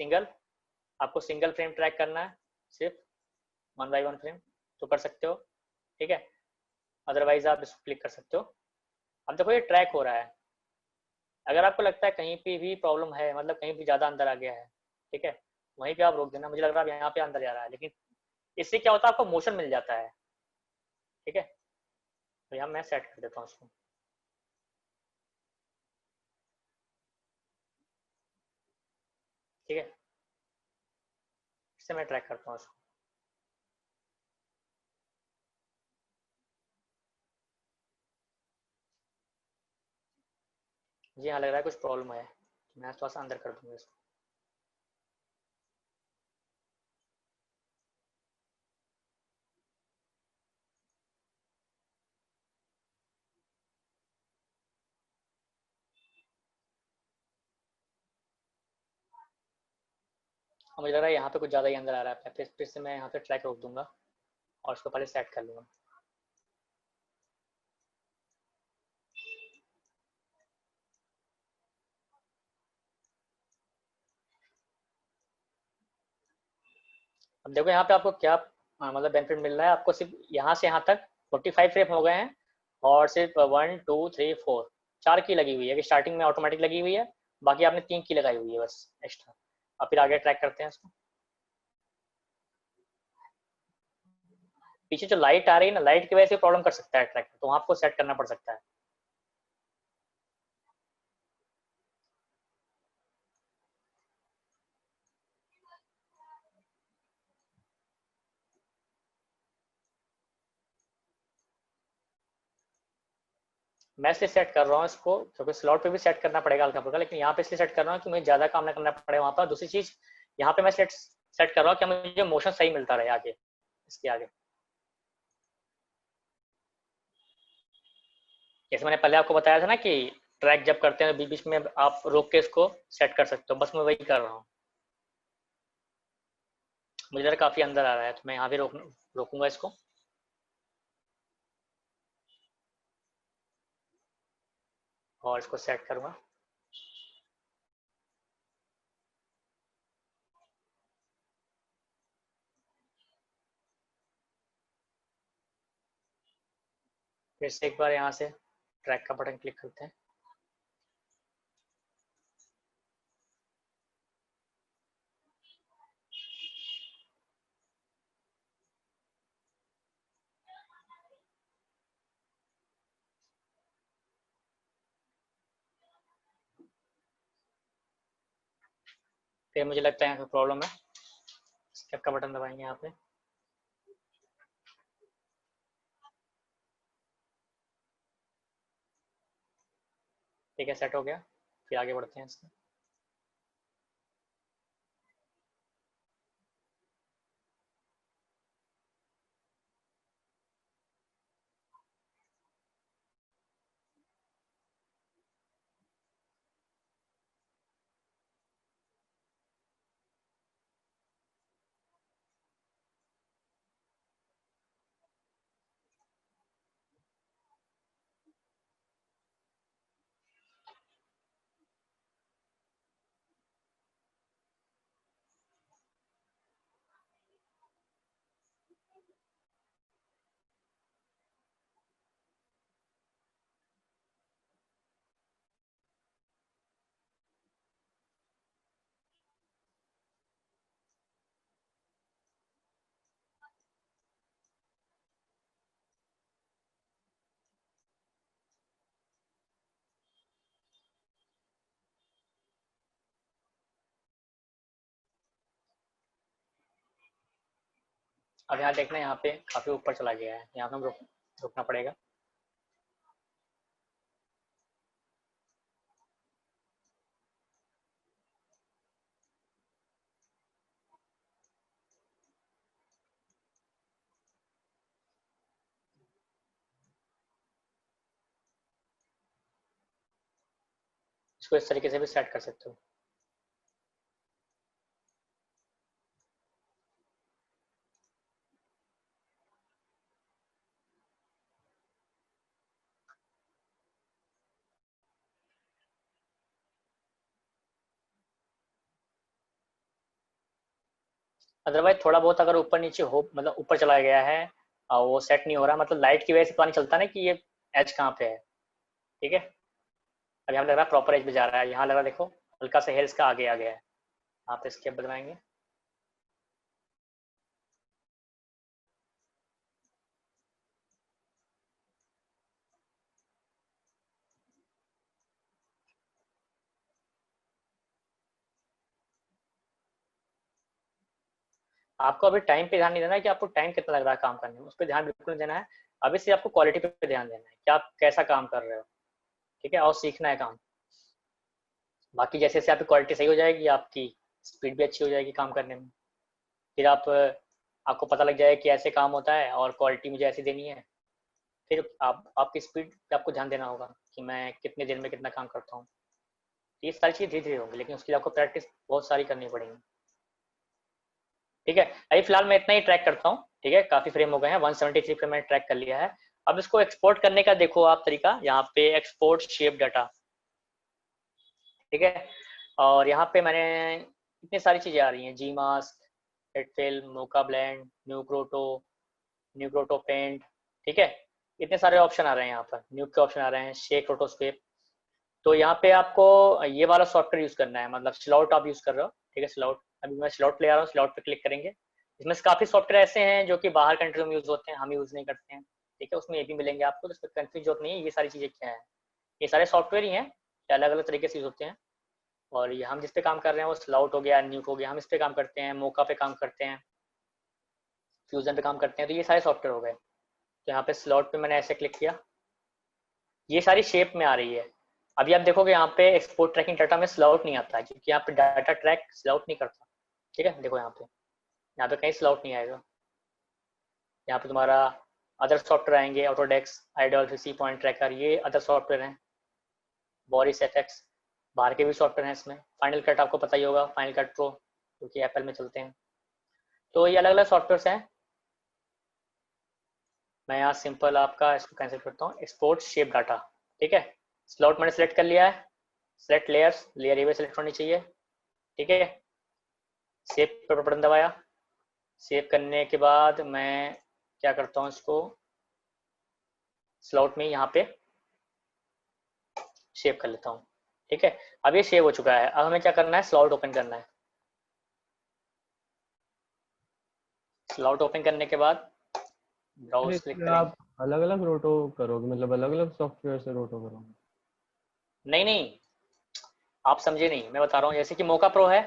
सिंगल, आपको सिंगल फ्रेम ट्रैक करना है, सिर्फ 1 बाई 1 फ्रेम तो कर सकते हो, ठीक है, अदरवाइज आप इस क्लिक कर सकते हो। अब देखो ये ट्रैक हो रहा है। अगर आपको लगता है कहीं पे भी प्रॉब्लम है, मतलब कहीं भी ज़्यादा अंदर आ गया है, ठीक है, वहीं पे आप रोक देना। मुझे लग रहा है यहाँ पे अंदर जा रहा है, लेकिन इससे क्या होता है आपको मोशन मिल जाता है, ठीक है। तो यहाँ मैं सेट कर देता हूँ उसको, ठीक है, इससे मैं ट्रैक करता हूँ उसको। जी हाँ, लग रहा है कुछ प्रॉब्लम है, मैं थोड़ा सा अंदर कर दूंगा इसको। और मुझे लग रहा है यहाँ पे कुछ ज़्यादा ही अंदर आ रहा है, फिर से मैं यहाँ पे ट्रैक रोक दूंगा और उसको पहले सेट कर लूँगा। अब देखो यहाँ पे आपको क्या मतलब बेनिफिट मिल रहा है। आपको सिर्फ यहाँ से यहाँ तक 45 फ्रेम हो गए हैं, और सिर्फ 1 2 3 4 4 की लगी हुई है कि स्टार्टिंग में ऑटोमेटिक लगी हुई है, बाकी आपने 3 की लगाई हुई है बस एक्स्ट्रा। अब फिर आगे ट्रैक करते हैं इसको। पीछे जो लाइट आ रही है ना, लाइट की वजह से प्रॉब्लम कर सकता है ट्रैक, तो आपको सेट करना पड़ सकता है। मैं इसलिए सेट कर रहा हूँ इसको क्योंकि स्लॉट पे भी सेट करना पड़ेगा हल्का फुल्का, लेकिन यहाँ पे इसलिए सेट कर रहा हूँ कि मुझे ज़्यादा काम ना करना पड़े वहाँ पर। दूसरी चीज़ यहाँ पे मैं सेट कर रहा हूँ कि मुझे मोशन सही मिलता रहे आगे, इसके आगे। जैसे मैंने पहले आपको बताया था ना कि ट्रैक जब करते हैं बीच बीच में आप रोक के इसको सेट कर सकते हो, बस मैं वही कर रहा हूँ। मुझे लगा काफ़ी अंदर आ रहा है तो मैं यहाँ भी रोकूंगा इसको। और इसको सेट करूँगा। फिर से एक बार यहाँ से ट्रैक का बटन क्लिक करते हैं। फिर मुझे लगता है यहाँ पे प्रॉब्लम है। स्केप का बटन दबाएंगे यहाँ पे। ठीक है, सेट हो गया। फिर आगे बढ़ते हैं इसमें। अब यहाँ देखना, यहाँ पे काफी ऊपर चला गया है, यहाँ पे हम रुकना पड़ेगा। इसको इस तरीके से भी सेट कर सकते हो। अदरवाइज थोड़ा बहुत अगर ऊपर नीचे हो, मतलब ऊपर चला गया है और वो सेट नहीं हो रहा, मतलब लाइट की वजह से पता नहीं चलता ना कि ये एज कहाँ पे है। ठीक है, अब यहाँ लग रहा है प्रॉपर एज पे जा रहा है, यहाँ लग रहा है देखो हल्का सा हेयर इसका आगे आ गया है। आप इसके बनवाएंगे। आपको अभी टाइम पे ध्यान नहीं देना है कि आपको टाइम कितना लग रहा है काम करने में, उस पर ध्यान बिल्कुल नहीं देना है। अभी से आपको क्वालिटी पे ध्यान देना है कि आप कैसा काम कर रहे हो। ठीक है, और सीखना है काम। बाकी जैसे जैसे आपकी क्वालिटी सही हो जाएगी, आपकी स्पीड भी अच्छी हो जाएगी काम करने में। फिर आपको पता लग जाए कि ऐसे काम होता है और क्वालिटी मुझे ऐसी देनी है। फिर आपकी स्पीड पे आपको ध्यान देना होगा कि मैं कितने देर में कितना काम करता हूँ। ये सारी चीज़ें धीरे धीरे होंगी, लेकिन उसके लिए आपको प्रैक्टिस बहुत सारी करनी पड़ेगी। ठीक है, अभी फिलहाल मैं इतना ही ट्रैक करता हूँ। ठीक है, काफ़ी फ्रेम हो गए हैं, 173 पे मैंने ट्रैक कर लिया है। अब इसको एक्सपोर्ट करने का देखो आप तरीका, यहाँ पे एक्सपोर्ट शेप डाटा। ठीक है, और यहाँ पे मैंने इतनी सारी चीज़ें आ रही हैं, जी मास्क, रेड फिल, मोका ब्लेंड, न्यू क्रोटो पेंट। ठीक है, इतने सारे ऑप्शन आ रहे हैं यहाँ पर, न्यू के ऑप्शन आ रहे हैं, शेक रोटोस्केप। तो यहाँ पे आपको ये वाला सॉफ्टवेयर यूज़ करना है, मतलब स्लाउट आप यूज़ कर रहे हो। ठीक है, स्लाउट, अभी मैं स्लाउट ले आ रहा हूँ, स्लाउट पे क्लिक करेंगे। इसमें से काफ़ी सॉफ्टवेयर ऐसे हैं जो कि बाहर कंट्री में यूज़ होते हैं, हम यूज़ नहीं करते हैं। ठीक है, उसमें ये भी मिलेंगे आपको, तो इसमें कंफ्यूज जरूरत नहीं है। ये सारी चीज़ें क्या है, ये सारे सॉफ्टवेयर ही हैं, अलग अलग तरीके से यूज़ होते हैं। और ये हम जिस पे काम कर रहे हैं वो स्लाउट हो गया, न्यूक हो गया, हम इस पे काम करते हैं, मोका पे काम करते हैं, फ्यूजन पे काम करते हैं। तो ये सारे सॉफ्टवेयर हो गए। तो यहाँ पे स्लॉट पे मैंने ऐसे क्लिक किया, ये सारी शेप में आ रही है। अभी आप देखोगे यहाँ पे एक्सपोर्ट ट्रैकिंग डाटा में स्लॉट नहीं आता है, क्योंकि यहाँ पे डाटा ट्रैक स्लॉट नहीं करता। ठीक है, देखो यहाँ पे कहीं स्लॉट नहीं आएगा। यहाँ पे तुम्हारा अदर सॉफ्टवेयर आएंगे, Autodesk, idle, C point tracker, ये अदर सॉफ्टवेयर हैं। बोरिस एफएक्स, बाहर के भी सॉफ्टवेयर हैं इसमें। फाइनल कट आपको पता ही होगा, फाइनल कट प्रो, जो कि एप्पल में चलते हैं। तो ये अलग अलग सॉफ्टवेयर हैं। मैं यहाँ सिंपल आपका इसको कैंसिल करता हूँ, एक्सपोर्ट शेप डाटा। ठीक है, स्लॉट मैंने सेलेक्ट कर लिया है, सेलेक्ट लेयर्स, लेयर ये सेलेक्ट होनी चाहिए। ठीक है, सेव पर बटन दबाया। सेव करने के बाद मैं क्या करता हूँ, इसको स्लॉट में यहाँ पे सेव कर लेता हूँ। ठीक है, अब ये सेव हो चुका है। अब हमें क्या करना है, स्लॉट ओपन करना है। स्लॉट ओपन करने के बाद ब्राउज क्लिक करेंगे। आप अलग अलग रोटो करोगे, मतलब अलग अलग सॉफ्टवेयर से रोटो करोगे? नहीं नहीं, आप समझे नहीं, मैं बता रहा हूँ। जैसे कि मोका प्रो है,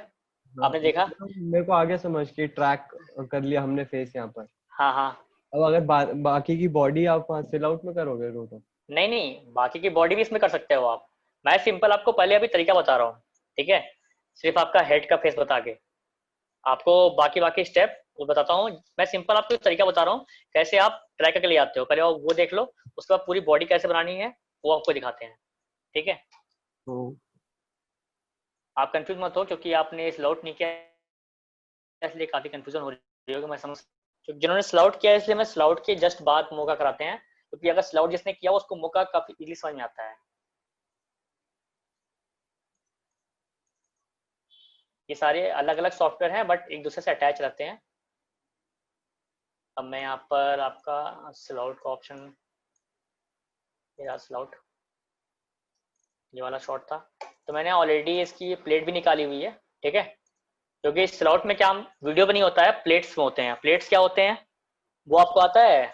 आपने देखा? मेरे को आगे समझ के ट्रैक कर लिया हमने फेस यहाँ पर। हाँ हाँ। अब अगर बाकी की बॉडी आप वहाँ सिल आउट में करोगे तो नहीं नहीं, बाकी की बॉडी भी इसमें कर सकते हो आप। मैं सिंपल आपको पहले अभी तरीका बता रहा हूँ, ठीक है? सिर्फ आपका हेड का फेस बता के आपको बाकी बाकी स्टेप वो बताता हूँ। मैं सिंपल आपको तरीका बता रहा हूँ कैसे आप ट्राई करके ले आते हो। पहले आप वो देख लो, उसके बाद पूरी बॉडी कैसे बनानी है वो आपको दिखाते हैं, ठीक है? तो आप कंफ्यूज मत हो, क्योंकि आपने स्लाउट नहीं किया इसलिए काफी कंफ्यूजन हो रही होगी, मैं समझ। तो जिन्होंने स्लाउट किया इसलिए मैं स्लाउट के जस्ट बाद मौका कराते हैं, क्योंकि अगर स्लाउट जिसने किया उसको मौका काफी इजीली समझ में आता है। ये सारे अलग अलग सॉफ्टवेयर हैं बट एक दूसरे से अटैच रहते हैं। अब मैं यहाँ पर आपका स्लाउट का ऑप्शन, ये स्लाउट, ये वाला शॉट था, तो मैंने ऑलरेडी इसकी प्लेट भी निकाली हुई है, ठीक है? क्योंकि स्लाउट में क्या वीडियो भी नहीं होता है, प्लेट्स में होते हैं। प्लेट्स क्या होते हैं वो आपको आता है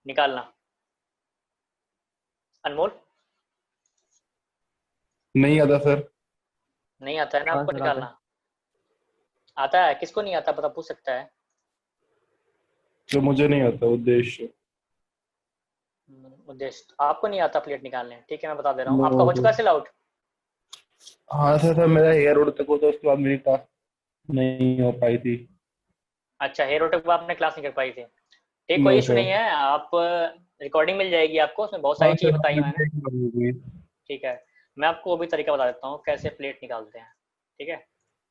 निकालना, अनमोल? नहीं आता सर। नहीं आता है ना हाँ आपको सर आता है। निकालना? आता है? किसको नहीं आता पता, पूछ सकता है। जो मुझे नहीं आता उद्देश्य। उद्देश्य आपको नहीं आता प्लेट निकालने, ठीक है? मैं बता दे रहा हूँ। नो आपका हो चुका है सेल आउट? हाँ सर, मेरा हेयर उड़ तक होता, उसके बाद मेरी क्लास नहीं हो पाई थी। अच्छा, हेयर रोटे को आपने क्लास नहीं कर पाई थी, ठीक, नो कोई इशू सर। नहीं है। आप रिकॉर्डिंग मिल जाएगी आपको, उसमें बहुत हाँ सारी चीजें सर, बताई आपने मैंने, देख ली। ठीक है? मैं आपको वो भी तरीका बता देता हूँ कैसे प्लेट निकालते हैं, ठीक है?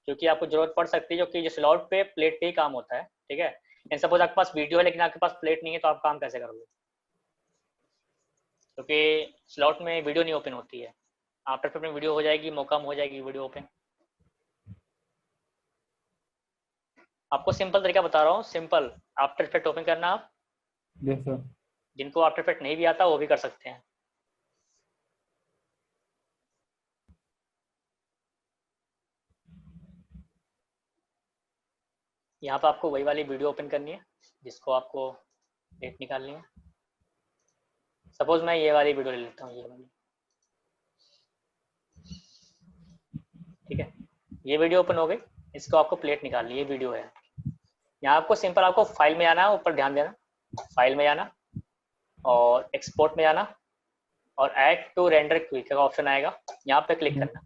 क्योंकि आपको जरूरत पड़ सकती है, जो कि जो स्लॉट पे प्लेट पे ही काम होता है, ठीक है? इन सपोज आपके पास वीडियो है लेकिन आपके पास प्लेट नहीं है, तो आप काम कैसे करोगे? क्योंकि स्लॉट में वीडियो नहीं ओपन होती है। आफ्टर इफेक्ट में वीडियो हो जाएगी, मौका हो जाएगी वीडियो ओपन। आपको सिंपल तरीका बता रहा हूँ, सिंपल आफ्टर इफेक्ट ओपन करना। आप यस सर। जिनको आफ्टर इफेक्ट नहीं भी आता वो भी कर सकते हैं। यहाँ पर आपको वही वाली वीडियो ओपन करनी है जिसको आपको प्लेट निकालनी है। सपोज मैं ये वाली वीडियो ले लेता हूँ, ये वाली, ठीक है? ये वीडियो ओपन हो गई, इसको आपको प्लेट निकालनी है, ये वीडियो है। यहाँ आपको सिंपल आपको फाइल में आना है, ऊपर ध्यान देना, फाइल में आना और एक्सपोर्ट में आना और ऐड टू रेंडर क्विक का ऑप्शन आएगा, यहाँ पे क्लिक करना,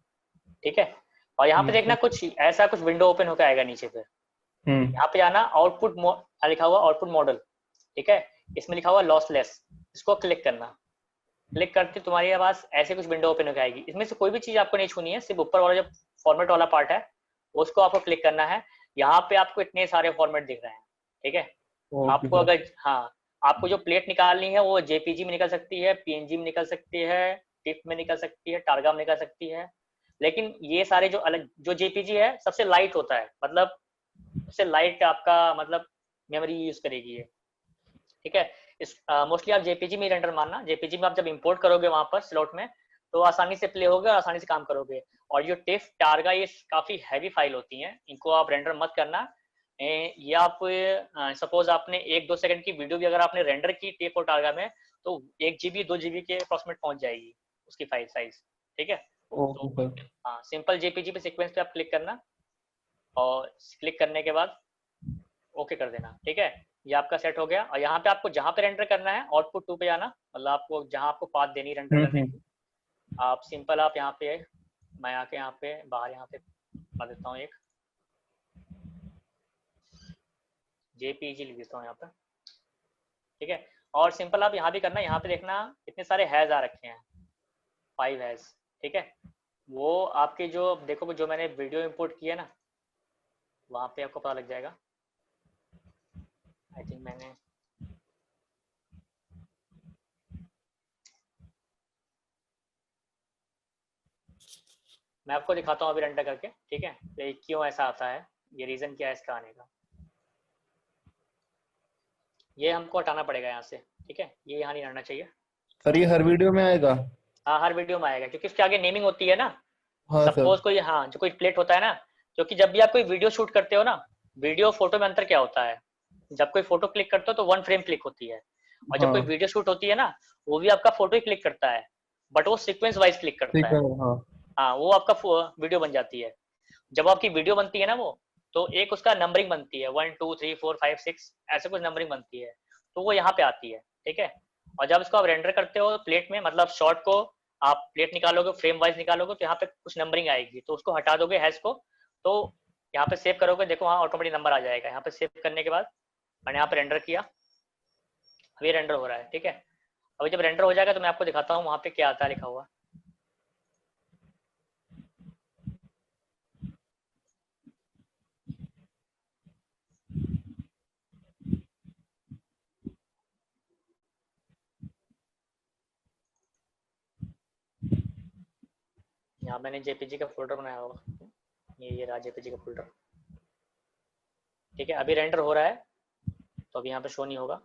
ठीक है? और यहाँ पे देखना कुछ ऐसा कुछ विंडो ओपन होकर आएगा नीचे पे। यहाँ पे आना, आउटपुट लिखा हुआ आउटपुट मॉडल, ठीक है? इसमें लिखा हुआ लॉसलेस, इसको क्लिक करना। क्लिक करते तुम्हारे पास ऐसे कुछ विंडो ओपन होकर आएगी। इसमें से कोई भी चीज आपको नहीं छूनी है, सिर्फ ऊपर वाला जो फॉर्मेट वाला पार्ट है उसको आपको क्लिक करना है। यहाँ पे आपको इतने सारे फॉर्मेट दिख रहे हैं, ठीक है? आपको अगर, हाँ, आपको जो प्लेट निकालनी है वो जेपीजी में निकल सकती है, पीएनजी में निकल सकती है, टिफ में निकल सकती है, टारगा में निकल सकती है। लेकिन ये सारे जो अलग, जो जेपीजी है सबसे लाइट होता है, मतलब सबसे लाइट आपका मतलब मेमोरी यूज करेगी ये, ठीक है? इस मोस्टली आप जेपीजी में रेंडर मानना। जेपीजी में आप जब इंपोर्ट करोगे वहां पर स्लॉट में, तो आसानी से प्ले होगा और आसानी से काम करोगे। और जो टिफ टारगा ये काफी हैवी फाइल होती हैं, इनको आप रेंडर मत करना। ये आप सपोज आपने 1-2 सेकंड की वीडियो भी अगर आपने रेंडर की टिफ और टारगा में, तो 1 GB 2 GB के अप्रोक्सीमेट पहुंच जाएगी उसकी फाइल साइज, ठीक है? तो हाँ, सिंपल जेपीजी पे सीक्वेंस पे आप क्लिक करना और क्लिक करने के बाद ओके कर देना, ठीक है? ये आपका सेट हो गया। और यहाँ पे आपको जहाँ पे रेंडर करना है आउटपुट 2 पे जाना, मतलब आपको जहाँ आपको पाथ देनी रेंडर करने की, आप सिंपल आप यहाँ पे, मैं आके यहाँ पे बाहर यहाँ पे बता देता हूँ, एक जेपीजी लिख देता हूँ यहाँ पे, ठीक है? और सिंपल आप यहाँ भी करना, यहाँ पे देखना कितने सारे हैज आ रखे हैं, 5 हैज, ठीक है? वो आपके जो देखो, जो मैंने वीडियो इंपोर्ट किया ना, वहाँ पे आपको पता लग जाएगा। आई थिंक मैंने मैं आपको दिखाता हूँ अभी रेंडर करके, ठीक है? तो क्यों ऐसा आता है, ये रीजन क्या है इसका आने का। ये हमको हटाना पड़ेगा यहाँ से, ठीक है? ये यहाँ नहीं रहना चाहिए। सर ये हर वीडियो में आएगा? हाँ, हर वीडियो में आएगा, क्योंकि उसके आगे नेमिंग होती है ना। हाँ सपोज सर। कोई, हाँ, जो कोई प्लेट होता है ना, क्योंकि जब भी आप कोई वीडियो शूट करते हो ना, वीडियो फोटो में अंतर क्या होता है? जब कोई फोटो क्लिक करते हो तो 1 फ्रेम क्लिक होती है, और जब कोई हाँ वीडियो शूट होती है ना, वो भी आपका फोटो ही क्लिक करता है, बट वो सीक्वेंस वाइज क्लिक करता ठीक है। है। हाँ हाँ, वो आपका वीडियो बन जाती है। जब आपकी वीडियो बनती है ना वो, तो एक उसका नंबरिंग बनती है 1 2 3 4 5 6 ऐसे कुछ नंबरिंग बनती है, तो वो यहाँ पे आती है, ठीक है। और जब इसको आप रेंडर करते हो प्लेट में, मतलब शॉट को आप प्लेट निकालोगे, फ्रेम वाइज निकालोगे, तो यहाँ पे कुछ नंबरिंग आएगी, तो उसको हटा दोगे हैश को, तो यहाँ पे सेव करोगे, देखो वहाँ ऑटोमेटिक नंबर आ जाएगा। यहाँ पे सेव करने के बाद मैंने यहाँ पे रेंडर किया, अभी रेंडर हो रहा है, ठीक है। अभी जब रेंडर हो जाएगा तो मैं आपको दिखाता हूँ वहाँ पे क्या आता है लिखा हुआ। यहाँ मैंने जेपीजी का फोल्डर बनाया होगा, ये रहा जेपीजी का फोल्डर, ठीक है। अभी रेंडर हो रहा है, तो अभी यहाँ पे शो नहीं होगा।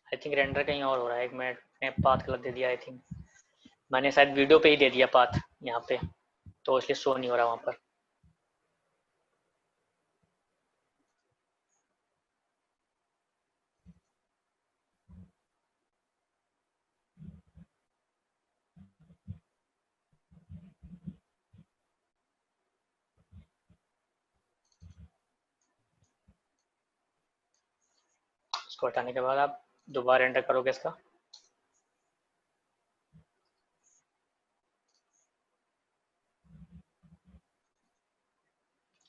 आई थिंक रेंडर कहीं और हो रहा है, एक मिनट, मैंने पाथ गलत दे दिया, आई थिंक मैंने शायद वीडियो पे ही दे दिया पाथ यहाँ पे, तो इसलिए शो नहीं हो रहा वहाँ पर। इसको हटाने के बाद आप दोबारा रेंडर करोगे इसका,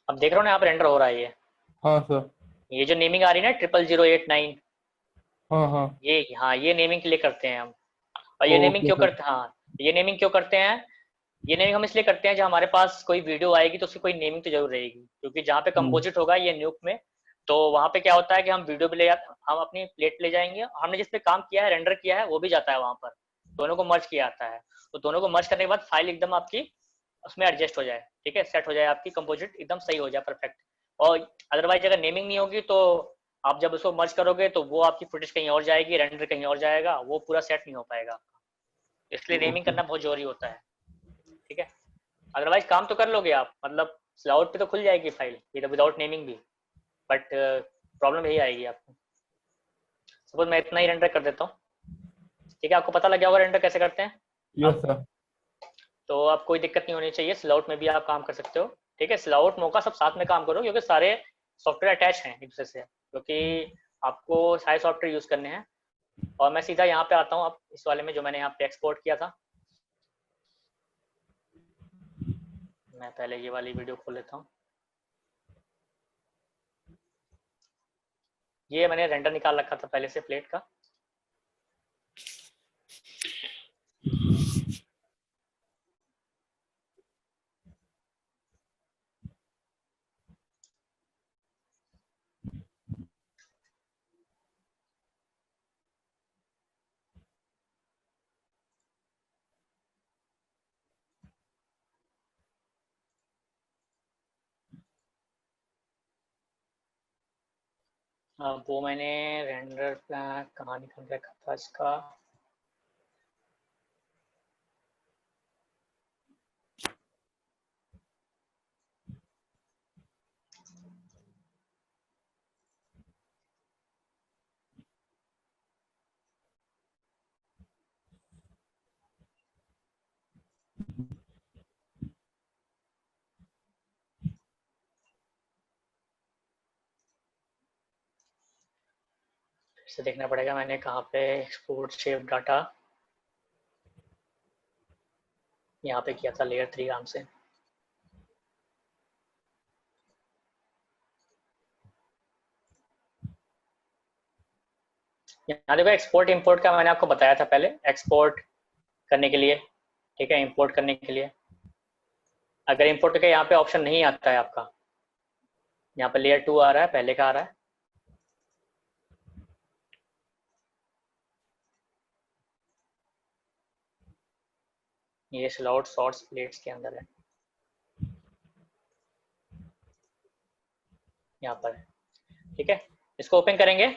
अब देख रहे हो ना आप रेंडर हो रहा है ये। हाँ सर। ये जो नेमिंग आ रही है ना 00089, हाँ हाँ। ये हाँ ये नेमिंग के लिए करते हैं हम। और ये नेमिंग ओके क्यों सर। करते हैं, हाँ ये नेमिंग क्यों करते हैं, ये नेमिंग हम इसलिए करते हैं जब हमारे पास कोई वीडियो आएगी तो उसकी कोई नेमिंग तो जरूर रहेगी, क्योंकि जहाँ पे कंपोजिट होगा ये न्यूक में, तो वहाँ पे क्या होता है कि हम वीडियो भी ले जाते, हम अपनी प्लेट ले जाएंगे, हमने जिस पे काम किया है रेंडर किया है वो भी जाता है वहाँ पर, दोनों को मर्ज किया जाता है। तो दोनों को मर्ज करने के बाद फाइल एकदम आपकी उसमें एडजस्ट हो जाए, ठीक है, सेट हो जाए, आपकी कंपोजिट एकदम सही हो जाए, परफेक्ट। और अदरवाइज अगर नेमिंग नहीं होगी तो आप जब उसको मर्ज करोगे तो वो आपकी फुटेज कहीं और जाएगी, रेंडर कहीं और जाएगा, वो पूरा सेट नहीं हो पाएगा, इसलिए नेमिंग ओके। करना बहुत जरूरी होता है, ठीक है। अदरवाइज काम तो कर लोगे आप, मतलब क्लाउड पे तो खुल जाएगी फाइल विदाउट नेमिंग भी, बट प्रॉब्लम यही आएगी आपको। सपोज मैं इतना ही रेंडर कर देता हूँ, ठीक है, आपको पता लग गया होगा रेंडर कैसे करते हैं यस अब, सर। तो अब कोई दिक्कत नहीं होनी चाहिए, स्लाउट में भी आप काम कर सकते हो, ठीक है। स्लाउट मौका सब साथ में काम करो, क्योंकि सारे सॉफ्टवेयर अटैच हैं एक दूसरे से, क्योंकि आपको सारे सॉफ्टवेयर यूज करने हैं। और मैं सीधा यहाँ पे आता हूँ अब इस वाले में जो मैंने यहाँ पे एक्सपोर्ट किया था, मैं पहले ये वाली वीडियो खोल लेता हूँ। ये मैंने रेंडर निकाल रखा था पहले से प्लेट का, वो मैंने रेंडर कहाँ निकल रखा था इसका, इसे देखना पड़ेगा मैंने कहाँ पे एक्सपोर्ट शेप डाटा, यहाँ पे किया था लेयर 3 नाम से। यहाँ देखो एक्सपोर्ट इंपोर्ट का मैंने आपको बताया था पहले, एक्सपोर्ट करने के लिए, ठीक है, इंपोर्ट करने के लिए। अगर इंपोर्ट का यहाँ पे ऑप्शन नहीं आता है आपका, यहाँ पे लेयर 2 आ रहा है, पहले का आ रहा है, ये स्लॉट शॉर्ट्स प्लेट्स के अंदर है। यहाँ पर, ठीक है। इसको ओपन करेंगे,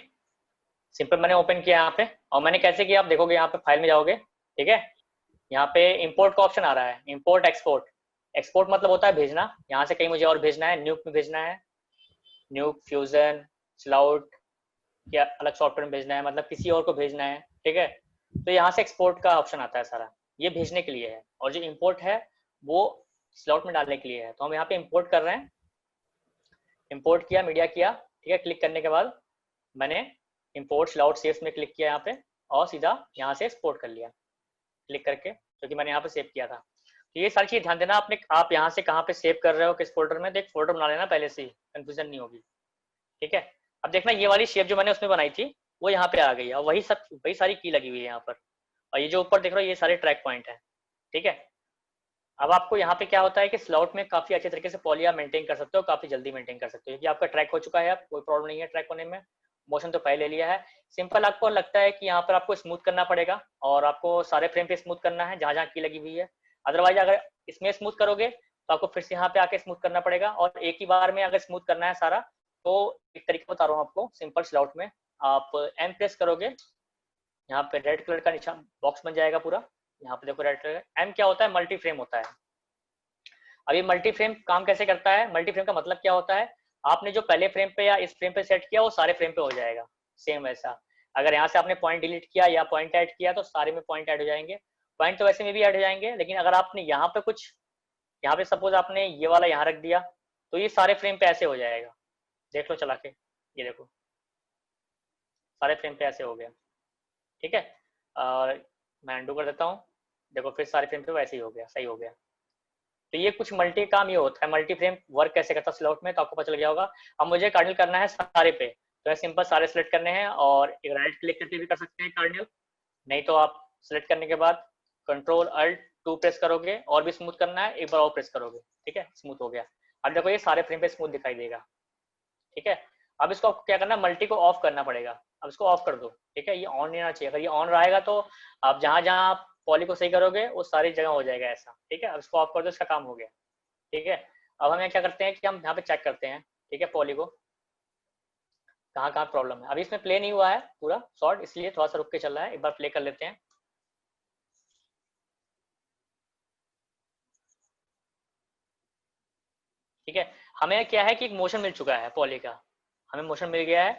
सिंपल मैंने ओपन किया यहाँ पे, और मैंने कैसे किया आप देखोगे, यहाँ पे फाइल में जाओगे, ठीक है। यहाँ पे इंपोर्ट का ऑप्शन आ रहा है, इंपोर्ट एक्सपोर्ट। एक्सपोर्ट मतलब होता है भेजना, यहाँ से कहीं मुझे और भेजना है, न्यूक में भेजना है, न्यूक, फ्यूजन, स्लाउट या अलग सॉफ्टवेयर में भेजना है, मतलब किसी और को भेजना है, ठीक है। तो यहाँ से एक्सपोर्ट का ऑप्शन आता है सारा, ये भेजने के लिए है, और जो इंपोर्ट है वो स्लॉट में डालने के लिए है। तो हम यहाँ पे इंपोर्ट कर रहे हैं, इंपोर्ट किया, मीडिया किया, ठीक है। क्लिक करने के बाद मैंने इंपोर्ट स्लॉट सेव्स में क्लिक किया यहाँ पे, और सीधा यहाँ से एक्सपोर्ट कर लिया क्लिक करके, क्योंकि मैंने यहाँ पे सेव किया था। तो ये सारी चीज़ ध्यान देना आपने, आप यहाँ से कहाँ पे सेव कर रहे हो, किस फोल्डर में, तो एक फोल्डर बना लेना पहले से ही, कंफ्यूजन नहीं होगी, ठीक है। अब देखना ये वाली शेप जो मैंने उसमें बनाई थी वो यहाँ पे आ गई है, और वही सारी की लगी हुई है यहाँ पर, और ये जो ऊपर देख रहे हो ये सारे ट्रैक पॉइंट है, ठीक है। अब आपको यहाँ पे क्या होता है कि स्लॉट में काफी अच्छे तरीके से पॉली आप मेंटेन कर सकते हो, काफी जल्दी मेंटेन कर सकते हो, क्योंकि आपका ट्रैक हो चुका है, अब कोई प्रॉब्लम नहीं है ट्रैक होने में, मोशन तो पहले ले लिया है। सिंपल आपको लगता है कि यहाँ पर आपको स्मूथ करना पड़ेगा, और आपको सारे फ्रेम पे स्मूथ करना है जहाँ जहाँ की लगी हुई है, अदरवाइज अगर इसमें स्मूथ करोगे तो आपको फिर से यहाँ पे आके स्मूथ करना पड़ेगा, और एक ही बार में अगर स्मूथ करना है सारा, तो एक तरीका बता रहा हूँ आपको, सिंपल स्लॉट में आप एम प्रेस करोगे, यहाँ पे रेड कलर का निशान बॉक्स बन जाएगा पूरा, यहाँ पे देखो रेड कलर, एम क्या होता है, मल्टी फ्रेम होता है। अब ये मल्टी फ्रेम काम कैसे करता है, मल्टी फ्रेम का मतलब क्या होता है, आपने जो पहले फ्रेम पे या इस फ्रेम पे सेट किया वो सारे फ्रेम पे हो जाएगा, सेम वैसा। अगर यहाँ से आपने पॉइंट डिलीट किया या पॉइंट ऐड किया तो सारे में पॉइंट ऐड हो जाएंगे, पॉइंट तो वैसे में भी ऐड हो जाएंगे, लेकिन अगर आपने यहाँ पे कुछ, यहाँ पे सपोज आपने ये वाला यहाँ रख दिया तो ये सारे फ्रेम पे ऐसे हो जाएगा, देख लो चला के, ये देखो सारे फ्रेम पे ऐसे हो गया, ठीक है। और मैं अंडू कर देता हूँ, देखो फिर सारे फ्रेम पे वैसे ही हो गया, सही हो गया। तो ये कुछ मल्टी काम ये होता है, मल्टी फ्रेम वर्क कैसे करता है स्लॉट में, तो आपको पता चल गया होगा। अब मुझे कार्डिनल करना है सारे पे, तो सिंपल सारे सिलेक्ट करने हैं, और एक राइट क्लिक करके भी कर सकते हैं कार्डिनल, नहीं तो आप सिलेक्ट करने के बाद कंट्रोल अल्ट 2 प्रेस करोगे, और भी स्मूथ करना है एक बार और प्रेस करोगे, ठीक है, स्मूथ हो गया। अब देखो ये सारे फ्रेम पे स्मूथ दिखाई देगा, ठीक है। अब इसको आपको क्या करना है, मल्टी को ऑफ करना पड़ेगा, अब इसको ऑफ कर दो, ठीक है। ये ऑन नहीं रहना चाहिए, अगर ये ऑन रहेगा तो आप जहां जहां आप पॉली को सही करोगे वो सारी जगह हो जाएगा ऐसा, ठीक है। अब इसको ऑफ कर दो, इसका काम हो गया, ठीक है। अब हम क्या करते हैं कि हम यहाँ पे चेक करते हैं, ठीक है, पॉली को कहाँ कहाँ प्रॉब्लम है। अभी इसमें प्ले नहीं हुआ है पूरा शॉर्ट, इसलिए थोड़ा सा रुक के चल रहा है, एक बार प्ले कर लेते हैं। ठीक है, हमें क्या है कि एक मोशन मिल चुका है पॉली का, हमें मोशन मिल गया है,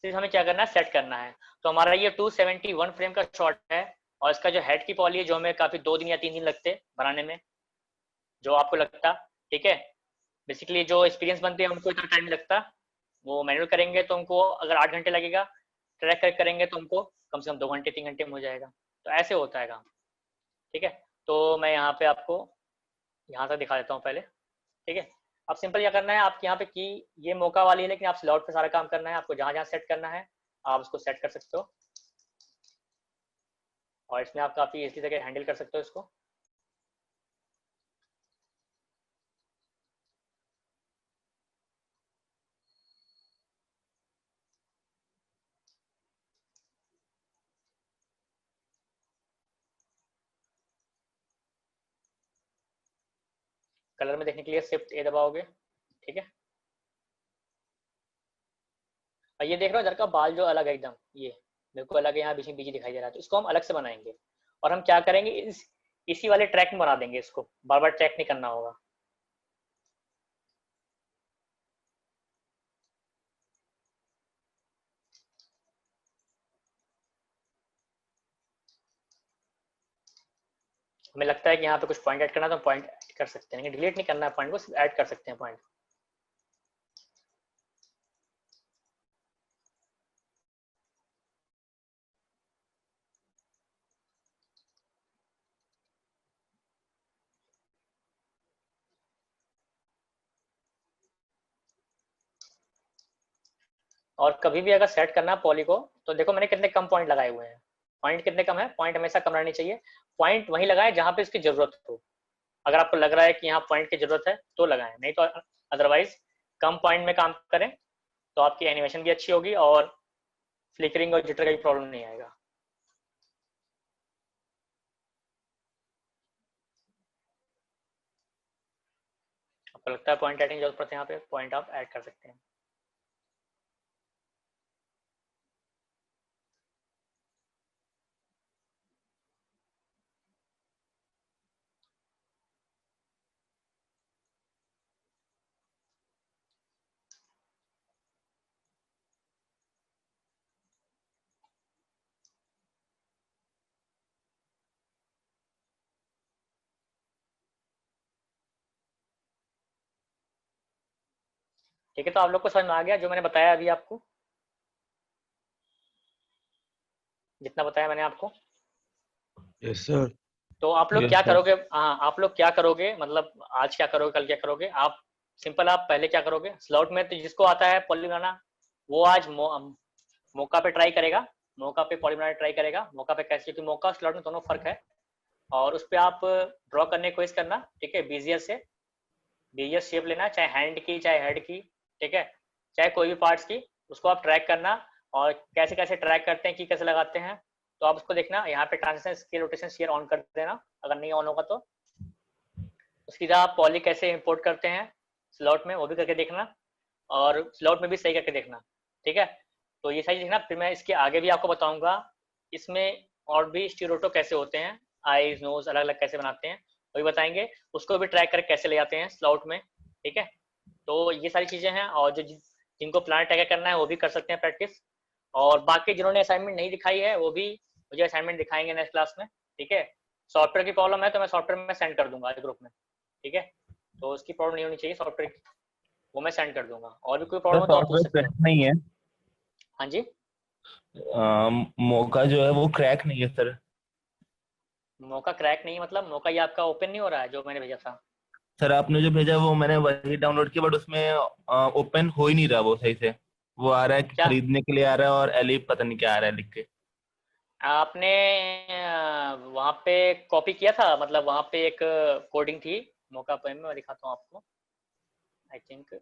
सिर्फ हमें क्या करना है, सेट करना है। तो हमारा ये 271 फ्रेम का शॉट है, और इसका जो हेड की पॉली है जो हमें काफी 2 दिन या 3 दिन लगते बनाने में, जो आपको लगता, ठीक है। बेसिकली जो एक्सपीरियंस बनते हैं उनको इतना टाइम नहीं लगता, वो मैनुअल करेंगे तो उनको अगर 8 घंटे लगेगा, ट्रैक करेंगे तो उनको कम से कम 2 घंटे 3 घंटे में हो जाएगा। तो ऐसे होता है काम, ठीक है। तो मैं यहाँ पे आपको यहाँ तक दिखा देता हूँ पहले, ठीक है। अब सिंपल क्या करना है, आपके यहाँ पे की ये मौका वाली है, लेकिन आप स्लॉट पे सारा काम करना है, आपको जहाँ जहाँ सेट करना है आप उसको सेट कर सकते हो, और इसमें आप काफ़ी इसी तरह हैंडल कर सकते हो इसको। कलर में देखने के लिए शिफ्ट ए दबाओगे, ठीक है। और ये देख रहे हो इधर का बाल जो अलग है एकदम, ये मेरे को अलग है, यहाँ बीच में बीच दिखाई दे रहा है, तो इसको हम अलग से बनाएंगे, और हम क्या करेंगे, इसी वाले ट्रैक में बना देंगे इसको, बार बार ट्रैक नहीं करना होगा। हमें लगता है कि यहाँ पे कुछ पॉइंट ऐड करना है तो पॉइंट कर सकते हैं, लेकिन डिलीट नहीं करना है पॉइंट को, सिर्फ ऐड कर सकते हैं पॉइंट। और कभी भी अगर सेट करना है पॉली को, तो देखो मैंने कितने कम पॉइंट लगाए हुए हैं, पॉइंट कितने कम है, पॉइंट हमेशा कम रहनी चाहिए, पॉइंट वहीं लगाएं जहाँ पे इसकी जरूरत हो। अगर आपको लग रहा है कि यहाँ पॉइंट की जरूरत है तो लगाएं, नहीं तो अदरवाइज कम पॉइंट में काम करें, तो आपकी एनिमेशन भी अच्छी होगी और फ्लिकरिंग और जिटर का भी प्रॉब्लम नहीं आएगा। आपको लगता है पॉइंट ऐड की जरूरत पड़ती है, यहाँ पे पॉइंट आप ऐड कर सकते हैं। ठीक है, तो आप लोग को समझ में आ गया जो मैंने बताया अभी आपको, जितना बताया मैंने आपको। Yes sir. तो आप लोग यस क्या सर। करोगे, हाँ आप लोग क्या करोगे, मतलब आज क्या करोगे, कल क्या करोगे आप? सिंपल, आप पहले क्या करोगे, स्लॉट में तो जिसको आता है पॉली बनाना वो आज मौका पे ट्राई करेगा, मौका पे पॉली बनाना ट्राई करेगा। मौका पे कैसे, क्योंकि मौका स्लॉट में दोनों फर्क है। और उस पर आप ड्रॉ करने की कोशिश करना, ठीक है, बीजियर से। बीजियर शेप लेना, चाहे हैंड की चाहे हेड की, ठीक है, चाहे कोई भी पार्ट्स की, उसको आप ट्रैक करना। और कैसे कैसे ट्रैक करते हैं, की कैसे लगाते हैं, तो आप उसको देखना। यहाँ पे transition scale rotation share on कर देना, अगर नहीं ऑन होगा तो। उसकी जगह आप पॉली कैसे इंपोर्ट करते हैं स्लॉट में, वो भी करके देखना, और स्लॉट में भी सही करके देखना, ठीक है। तो ये सारी देखना, फिर मैं इसके आगे भी आपको बताऊंगा इसमें और भी स्टीरोटो कैसे होते हैं, आईज नोज अलग अलग कैसे बनाते हैं वो भी बताएंगे। उसको भी ट्रैक करके कैसे ले जाते हैं स्लॉट में, ठीक है। तो ये सारी चीजें हैं, और जो जिनको प्लान टैग करना है वो भी कर सकते हैं प्रैक्टिस। और बाकी जिन्होंने असाइनमेंट नहीं दिखाई है वो भी मुझे असाइनमेंट दिखाएंगे नेक्स्ट क्लास में, ठीक है। सॉफ्टवेयर की प्रॉब्लम है तो मैं सॉफ्टवेयर में सेंड कर दूंगा ग्रुप में, ठीक है। तो उसकी प्रॉब्लम नहीं होनी चाहिए सॉफ्टवेयर की, वो मैं सेंड कर दूंगा। और भी कोई सर प्रॉब्लम है तो आप पूछ सॉफ्टवेयर सकते क्रैक हैं। नहीं है। हाँ जी। मौका जो है वो क्रैक नहीं है सर। मौका क्रैक नहीं मतलब मौका ये आपका ओपन नहीं हो रहा है जो मैंने भेजा था? सर आपने जो भेजा वो मैंने वही डाउनलोड किया, बट उसमें ओपन हो ही नहीं रहा वो सही से। वो आ रहा है कि क्या खरीदने के लिए आ रहा है, और एलिफ पता नहीं क्या आ रहा है लिख के। आपने वहाँ पे कॉपी किया था, मतलब वहाँ पे एक कोडिंग थी मौका पे, मैं दिखाता हूँ आपको। I think